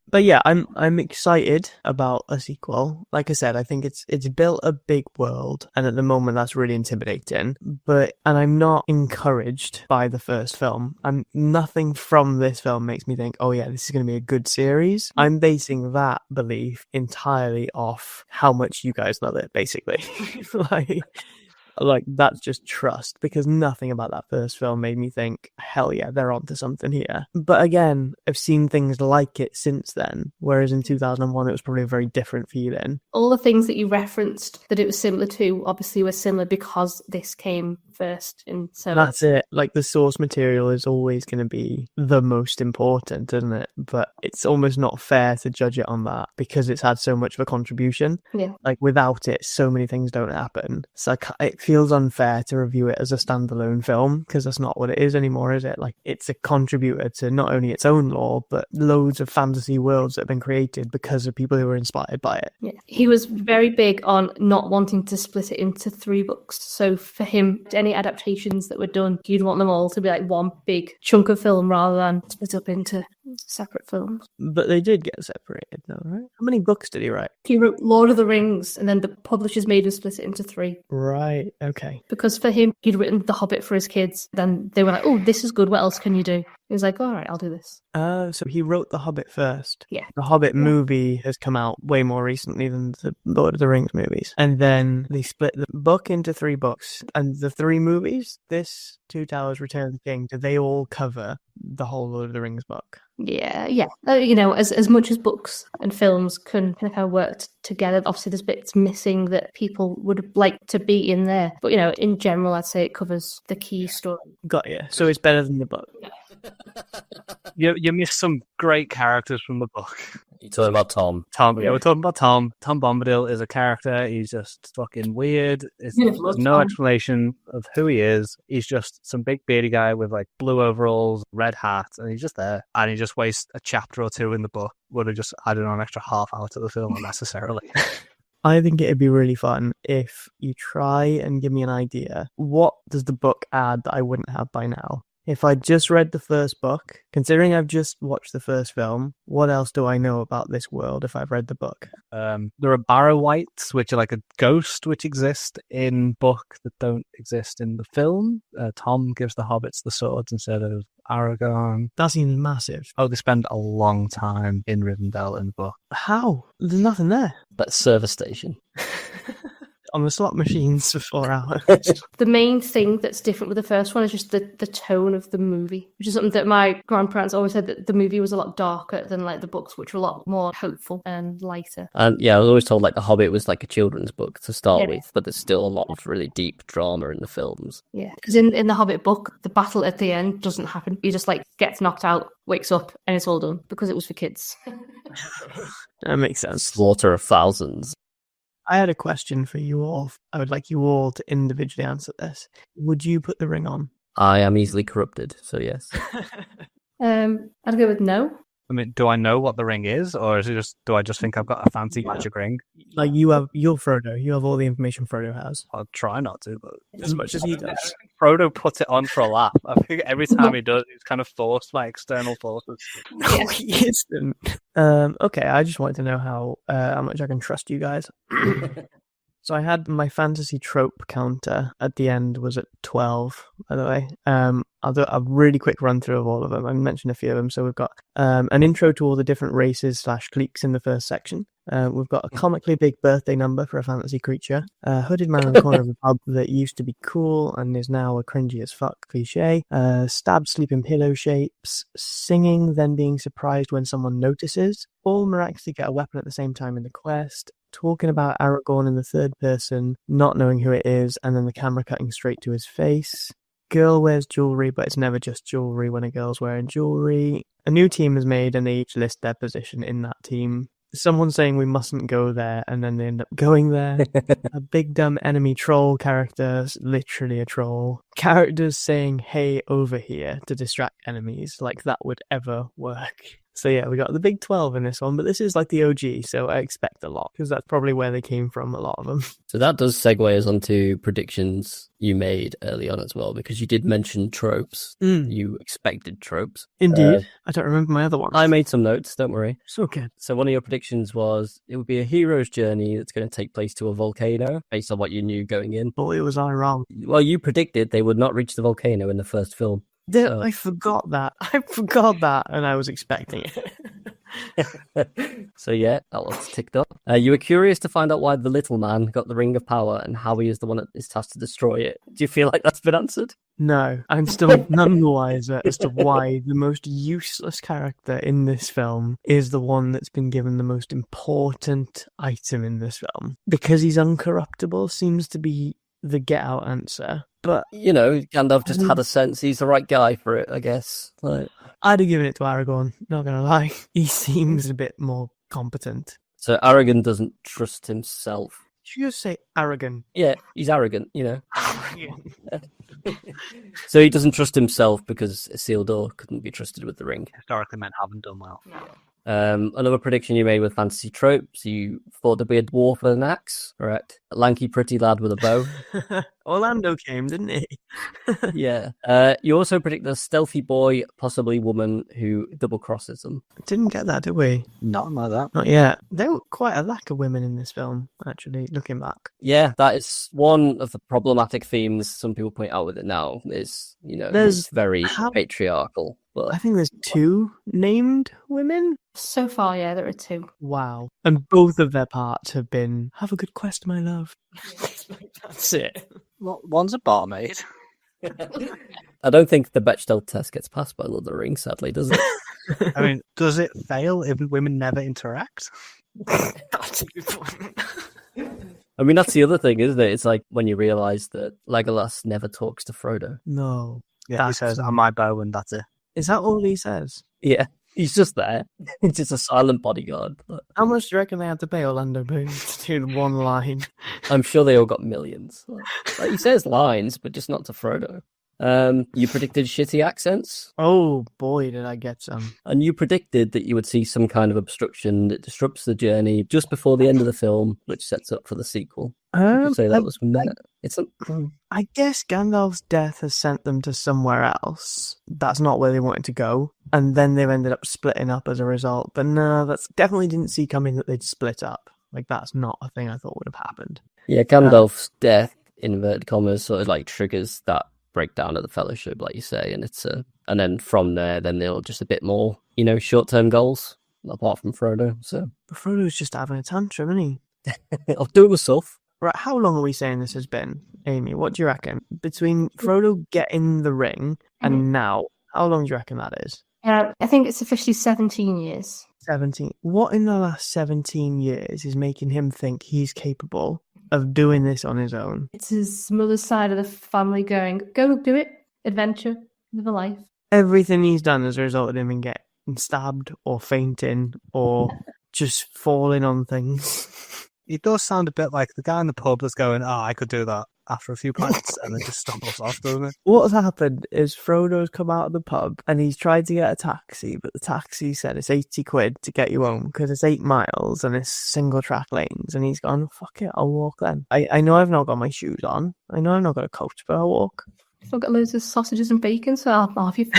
Speaker 2: But yeah, I'm excited about a sequel. Like I said, I think it's built a big world, and at the moment that's really intimidating. And I'm not encouraged by the first film. Nothing from this film makes me think, oh yeah, this is going to be a good series. I'm basing that belief entirely off how much you guys love it, basically. Like that's just trust, because nothing about that first film made me think, hell yeah, they're onto something here. But again, I've seen things like it since then, whereas in 2001 it was probably a very different feeling.
Speaker 4: All the things that you referenced that it was similar to obviously were similar because this came first, and so
Speaker 2: That's it. Like the source material is always going to be the most important, isn't it? But it's almost not fair to judge it on that because it's had so much of a contribution.
Speaker 4: Yeah.
Speaker 2: Like without it, so many things don't happen. So it feels unfair to review it as a standalone film because that's not what it is anymore, is it? Like it's a contributor to not only its own lore, but loads of fantasy worlds that have been created because of people who were inspired by it.
Speaker 4: Yeah. He was very big on not wanting to split it into 3 books. So for him, any adaptations that were done, you'd want them all to be like one big chunk of film rather than split up into separate films.
Speaker 2: But they did get separated though, right? How many books did he write?
Speaker 4: He wrote Lord of the Rings, and then the publishers made him split it into 3.
Speaker 2: Right, okay.
Speaker 4: Because for him, he'd written The Hobbit for his kids. Then they were like, oh, this is good. What else can you do? He was like, all right, I'll do this.
Speaker 2: So he wrote The Hobbit first.
Speaker 4: Yeah.
Speaker 2: The Hobbit movie has come out way more recently than the Lord of the Rings movies. And then they split the book into 3 books. And the 3 movies, this, Two Towers, Return of the King, do they all cover the whole Lord of the Rings book?
Speaker 4: Yeah. You know, as much as books and films can kind of work together, obviously there's bits missing that people would like to be in there. But, you know, in general, I'd say it covers the key story.
Speaker 2: Got you. So it's better than the book.
Speaker 6: You missed some great characters from the book.
Speaker 1: You talking about Tom?
Speaker 6: Yeah, we're talking about Tom. Tom Bombadil is a character. He's just fucking weird. There's no explanation of who he is. He's just some big beardy guy with like blue overalls, red hat, and he's just there. And he just wastes a chapter or 2 in the book. Would have just added on an extra half hour to the film unnecessarily.
Speaker 2: I think it'd be really fun if you try and give me an idea. What does the book add that I wouldn't have by now? If I just read the first book, considering I've just watched the first film, what else do I know about this world if I've read the book?
Speaker 6: There are Barrow-wights, which are like a ghost which exist in book that don't exist in the film. Tom gives the hobbits the swords instead of Aragorn.
Speaker 2: That seems massive.
Speaker 6: Oh, they spend a long time in Rivendell in the book.
Speaker 2: How? There's nothing there.
Speaker 1: That service station.
Speaker 2: On the slot machines for 4 hours.
Speaker 4: The main thing that's different with the first one is just the tone of the movie, which is something that my grandparents always said, that the movie was a lot darker than like the books, which were a lot more hopeful and lighter.
Speaker 1: And yeah, I was always told like The Hobbit was like a children's book to start
Speaker 4: Yeah.
Speaker 1: with, but there's still a lot of really deep drama in the films.
Speaker 4: Yeah, because in the Hobbit book, the battle at the end doesn't happen. He just like gets knocked out, wakes up, and it's all done because it was for kids.
Speaker 2: That makes sense.
Speaker 1: Slaughter of thousands.
Speaker 2: I had a question for you all. I would like you all to individually answer this. Would you put the ring on?
Speaker 1: I am easily corrupted, so yes.
Speaker 4: I'd go with no.
Speaker 6: I mean, do I know what the ring is, or is it just do I just think I've got a fancy magic ring?
Speaker 2: Like you're Frodo. You have all the information Frodo has.
Speaker 6: I'll try not to, but
Speaker 2: As much as he does.
Speaker 6: Frodo puts it on for a laugh. I think every time he does, he's kind of forced by external forces.
Speaker 2: No, he isn't. Okay, I just wanted to know how much I can trust you guys. So I had my fantasy trope counter at the end was at 12, by the way. I'll do a really quick run through of all of them. I mentioned a few of them. So we've got an intro to all the different races / cliques in the first section. We've got a comically big birthday number for a fantasy creature. A hooded man in the corner of a pub that used to be cool and is now a cringy as fuck cliche. Stabbed sleeping pillow shapes. Singing, then being surprised when someone notices. All miraculously get a weapon at the same time in the quest. Talking about Aragorn in the third person, not knowing who it is, and then the camera cutting straight to his face. Girl wears jewelry, but it's never just jewelry when a girl's wearing jewelry. A new team is made, and they each list their position in that team. Someone saying we mustn't go there, and then they end up going there. A big dumb enemy troll character, literally a troll. Characters saying, hey, over here, to distract enemies, like that would ever work. So yeah, we got the big 12 in this one, but this is like the OG, so I expect a lot, because that's probably where they came from, a lot of them.
Speaker 1: So that does segue us onto predictions you made early on as well, because you did mention tropes. You expected tropes.
Speaker 2: Indeed. I don't remember my other one.
Speaker 1: I made some notes, don't worry.
Speaker 2: So good.
Speaker 1: So one of your predictions was it would be a hero's journey that's going to take place to a volcano, based on what you knew going in.
Speaker 2: Boy, was I wrong.
Speaker 1: Well, you predicted they would not reach the volcano in the first film.
Speaker 2: I forgot that. And I was expecting it.
Speaker 1: So yeah, that was ticked up. You were curious to find out why the little man got the Ring of Power and how he is the one that is tasked to destroy it. Do you feel like that's been answered?
Speaker 2: No, I'm still none the wiser as to why the most useless character in this film is the one that's been given the most important item in this film. Because he's uncorruptible seems to be the get-out answer. But,
Speaker 1: Gandalf just had a sense he's the right guy for it, I guess. Like,
Speaker 2: I'd have given it to Aragorn, not gonna lie. He seems a bit more competent.
Speaker 1: So Aragorn doesn't trust himself.
Speaker 2: Did you just say arrogant?
Speaker 1: Yeah, he's arrogant,
Speaker 2: Arrogant.
Speaker 1: So he doesn't trust himself because Isildur couldn't be trusted with the ring.
Speaker 6: Historically, men haven't done well.
Speaker 1: Another prediction you made with fantasy tropes, you thought there'd be a dwarf with an axe, correct? A lanky, pretty lad with a bow.
Speaker 2: Orlando came, didn't he?
Speaker 1: Yeah. You also predicted a stealthy boy, possibly woman, who double crosses them.
Speaker 2: Didn't get that, did we?
Speaker 6: Nothing like that.
Speaker 2: Not yet. There were quite a lack of women in this film, actually, looking back.
Speaker 1: Yeah, that is one of the problematic themes some people point out with it now, is, it's very patriarchal. But
Speaker 2: I think there's 2 named women.
Speaker 4: So far, yeah, there are 2.
Speaker 2: Wow. And both of their parts have been, have a good quest, my love. That's it.
Speaker 6: Well, one's a barmaid.
Speaker 1: I don't think the Bechdel test gets passed by Lord of the Rings, sadly, does it?
Speaker 6: I mean, does it fail if women never interact?
Speaker 2: That's a good point.
Speaker 1: I mean, that's the other thing, isn't it? It's like when you realise that Legolas never talks to Frodo.
Speaker 2: No.
Speaker 6: Yeah, he says, "I'm my bow," and that's it.
Speaker 2: Is that all he says?
Speaker 1: Yeah, he's just there. He's just a silent bodyguard.
Speaker 2: How much do you reckon they had to pay Orlando Bloom to do the one line?
Speaker 1: I'm sure they all got millions. Like, he says lines, but just not to Frodo. You predicted shitty accents.
Speaker 2: Oh boy, did I get some.
Speaker 1: And you predicted that you would see some kind of obstruction that disrupts the journey just before the end of the film, which sets up for the sequel. You'd say that was meta.
Speaker 2: I guess Gandalf's death has sent them to somewhere else. That's not where they wanted to go. And then they've ended up splitting up as a result. But no, that's definitely didn't see coming that they'd split up. Like, that's not a thing I thought would have happened.
Speaker 1: Yeah, Gandalf's death, inverted commas, sort of like triggers that breakdown of the Fellowship, like you say, and then from there, then they're just a bit more, short-term goals, apart from Frodo. So,
Speaker 2: but Frodo's just having a tantrum, isn't he?
Speaker 1: I'll do it myself.
Speaker 2: Right, how long are we saying this has been, Amy? What do you reckon? Between Frodo getting the ring and now, how long do you reckon that is?
Speaker 4: I think it's officially 17 years.
Speaker 2: 17. What in the last 17 years is making him think he's capable of doing this on his own?
Speaker 4: It's his mother's side of the family going, go do it, adventure, live a life.
Speaker 2: Everything he's done has resulted in him getting stabbed or fainting or just falling on things.
Speaker 6: It does sound a bit like the guy in the pub that's going, I could do that after a few pints, and then just stumbles off, doesn't it?
Speaker 2: What has happened is Frodo's come out of the pub and he's tried to get a taxi, but the taxi said it's 80 quid to get you home because it's 8 miles and it's single track lanes. And he's gone, fuck it, I'll walk then. I know I've not got my shoes on. I know I've not got a coat, but I'll walk.
Speaker 4: I've got loads of sausages and bacon, so I'll have you.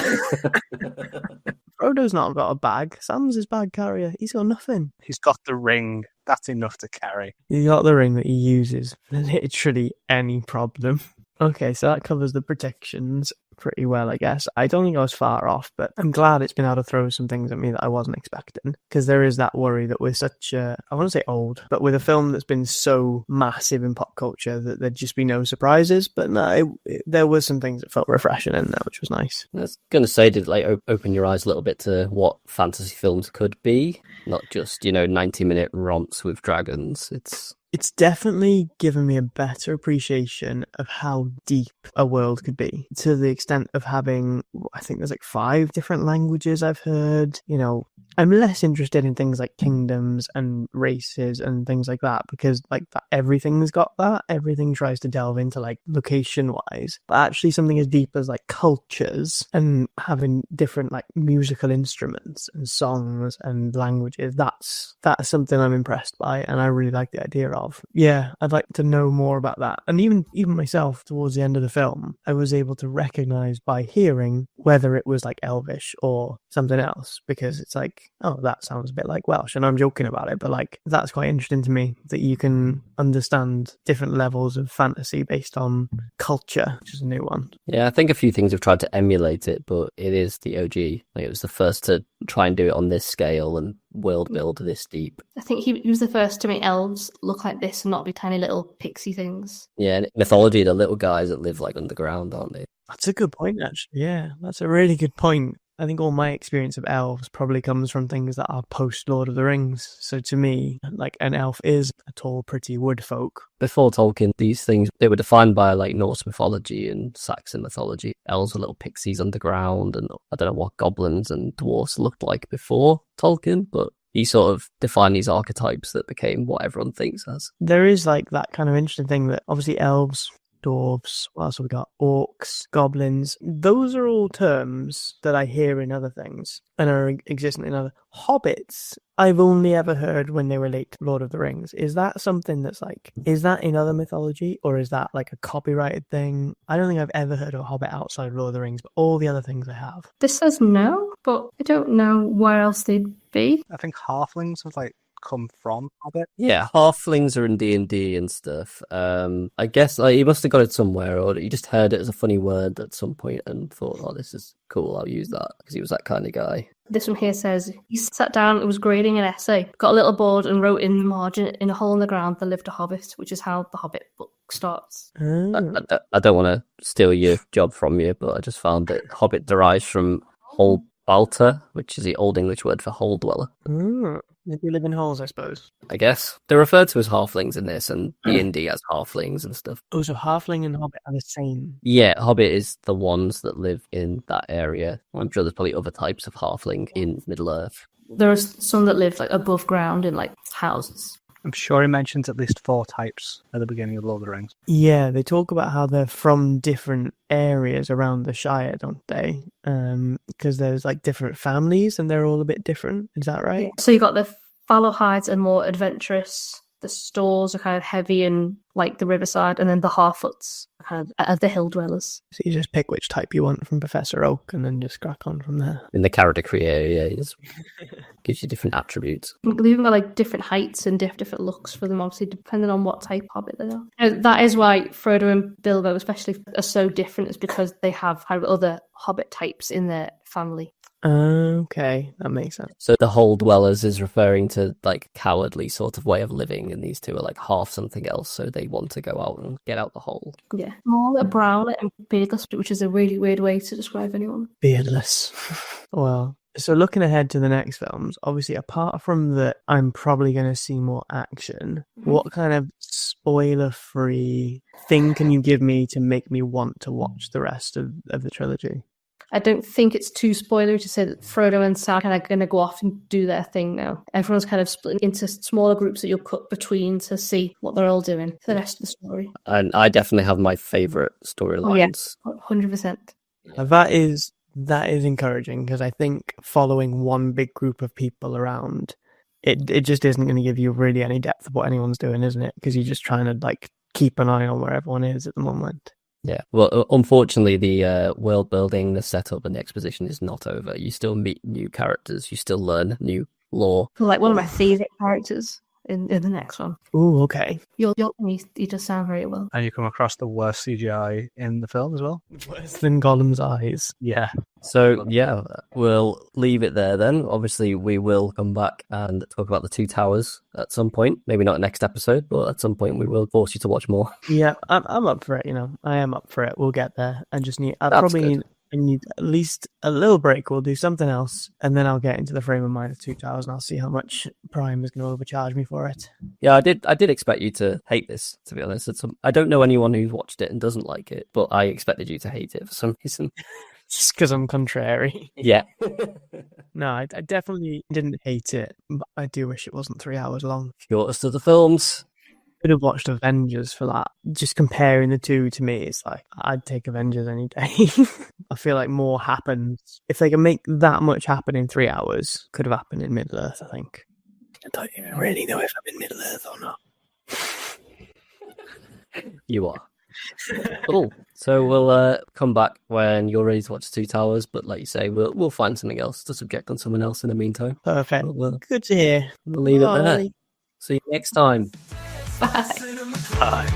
Speaker 2: Frodo's not got a bag. Sam's his bag carrier. He's got nothing.
Speaker 6: He's got the ring. That's enough to carry.
Speaker 2: He's got the ring that he uses for literally any problem. Okay, so that covers the predictions pretty well, I guess. I don't think I was far off, but I'm glad it's been able to throw some things at me that I wasn't expecting. Because there is that worry that with such a, I want to say old, but with a film that's been so massive in pop culture that there'd just be no surprises. But no, there were some things that felt refreshing in there, which was nice.
Speaker 1: I was going to say, did it open your eyes a little bit to what fantasy films could be? Not just, 90-minute romps with dragons.
Speaker 2: It's definitely given me a better appreciation of how deep a world could be, to the extent of having, I think there's 5 different languages I've heard, I'm less interested in things like kingdoms and races and things like that, because like that everything's got that. Everything tries to delve into like location wise, but actually something as deep as like cultures and having different like musical instruments and songs and languages, that's something I'm impressed by, and I really like the idea of. Yeah, I'd like to know more about that. And even myself, towards the end of the film, I was able to recognize by hearing whether it was like Elvish or something else, because it's like, oh, that sounds a bit like Welsh, and I'm joking about it, but like that's quite interesting to me, that you can understand different levels of fantasy based on culture, which is a new one.
Speaker 1: Yeah, I think a few things have tried to emulate it, but it is the OG. Like, it was the first to try and do it on this scale and world build this deep.
Speaker 4: I think he was the first to make elves look like this and not be tiny little pixie things.
Speaker 1: Yeah, in mythology, the little guys that live like underground, aren't they?
Speaker 2: That's a good point, actually. Yeah, that's a really good point. I think all my experience of elves probably comes from things that are post Lord of the Rings. So to me, like, an elf is a tall, pretty wood folk.
Speaker 1: Before Tolkien, these things, they were defined by like Norse mythology and Saxon mythology. Elves were little pixies underground, and I don't know what goblins and dwarfs looked like before Tolkien, but he sort of defined these archetypes that became what everyone thinks as.
Speaker 2: There is like that kind of interesting thing that obviously elves, dwarves, what else have we got? Orcs, goblins. Those are all terms that I hear in other things and are existent in other. Hobbits, I've only ever heard when they relate to Lord of the Rings. Is that something that's like, is that in other mythology, or is that like a copyrighted thing? I don't think I've ever heard of a Hobbit outside Lord of the Rings, but all the other things I have.
Speaker 4: This says no, but I don't know where else they'd be.
Speaker 6: I think halflings have like come from Hobbit.
Speaker 1: Yeah, halflings are in D&D and stuff. I guess like, he must have got it somewhere, or he just heard it as a funny word at some point and thought, oh, this is cool, I'll use that, because he was that kind of guy.
Speaker 4: This one here says he sat down and was grading an essay, got a little board and wrote in the margin, in a hole in the ground, there lived a hobbit, which is how the Hobbit book starts.
Speaker 1: I don't want to steal your job from you, but I just found that Hobbit derives from Holbalter, which is the Old English word for hole dweller.
Speaker 2: They do live in holes, I suppose.
Speaker 1: I guess they're referred to as halflings in this, and D&D has halflings and stuff.
Speaker 2: Oh, so halfling and hobbit are the same.
Speaker 1: Yeah, Hobbit is the ones that live in that area. I'm sure there's probably other types of halfling in Middle Earth.
Speaker 4: There are some that live like above ground in like houses.
Speaker 6: I'm sure he mentions at least 4 types at the beginning of Lord of the Rings.
Speaker 2: Yeah, they talk about how they're from different areas around the Shire, don't they? Because there's like different families and they're all a bit different. Is that right?
Speaker 4: So you got the fallow hides and more adventurous. The stores are kind of heavy and like the riverside, and then the Harfoots are kind of the hill dwellers.
Speaker 2: So you just pick which type you want from Professor Oak and then just crack on from there.
Speaker 1: In the character creator, yeah, it gives you different attributes.
Speaker 4: They've even got like different heights and different looks for them, obviously, depending on what type hobbit they are. And that is why Frodo and Bilbo, especially, are so different, is because they have other hobbit types in their family.
Speaker 2: Okay, that makes sense.
Speaker 1: So the hole dwellers is referring to like cowardly sort of way of living, and these two are like half something else, so they want to go out and get out the hole.
Speaker 4: Yeah. Small, browlet, and beardless, which is a really weird way to describe anyone.
Speaker 2: Beardless. Well, so looking ahead to the next films, obviously, apart from that, I'm probably going to see more action. What kind of spoiler-free thing can you give me to make me want to watch the rest of the trilogy?
Speaker 4: I don't think it's too spoilery to say that Frodo and Sam are kind of going to go off and do their thing now. Everyone's kind of split into smaller groups that you'll cut between to see what they're all doing for the rest of the story.
Speaker 1: And I definitely have my favourite storylines.
Speaker 4: Oh, yeah, 100%.
Speaker 2: That is encouraging, because I think following one big group of people around, it just isn't going to give you really any depth of what anyone's doing, isn't it? Because you're just trying to like keep an eye on where everyone is at the moment.
Speaker 1: Yeah, well, unfortunately, the world building, the setup, and the exposition is not over. You still meet new characters, you still learn new lore.
Speaker 4: Like one of my favourite characters in the next one.
Speaker 2: Ooh, okay.
Speaker 4: He does sound very well.
Speaker 6: And you come across the worst CGI in the film as well.
Speaker 2: Worse than Gollum's eyes.
Speaker 6: Yeah.
Speaker 1: So, yeah, we'll leave it there then. Obviously, we will come back and talk about the Two Towers at some point. Maybe not next episode, but at some point we will force you to watch more.
Speaker 2: Yeah, I'm up for it, I am up for it. We'll get there. I just need... I need at least a little break. We'll do something else, and then I'll get into the frame of mind of Two Towers, and I'll see how much Prime is going to overcharge me for it.
Speaker 1: Yeah, I did expect you to hate this, to be honest. I don't know anyone who's watched it and doesn't like it, but I expected you to hate it for some reason.
Speaker 2: Just because I'm contrary.
Speaker 1: Yeah.
Speaker 2: No, I definitely didn't hate it, but I do wish it wasn't 3 hours long.
Speaker 1: Shortest of the films.
Speaker 2: Could have watched Avengers for that. Just comparing the two to me, it's like I'd take Avengers any day. I feel like more happens if they can make that much happen in 3 hours. Could have happened in Middle Earth, I think. I don't even really know if I'm in Middle Earth or not.
Speaker 1: You are. Cool. So we'll come back when you're ready to watch Two Towers, but like you say, we'll find something else to subject on someone else in the meantime.
Speaker 2: Perfect.
Speaker 1: We'll
Speaker 2: Good to hear.
Speaker 1: leave it there.
Speaker 2: Bye.
Speaker 1: See you next time.
Speaker 4: Bye.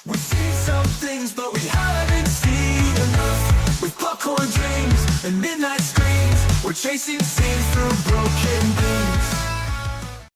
Speaker 7: We've seen some things, but we haven't seen enough. With popcorn dreams and midnight screens, we're chasing scenes through broken beams.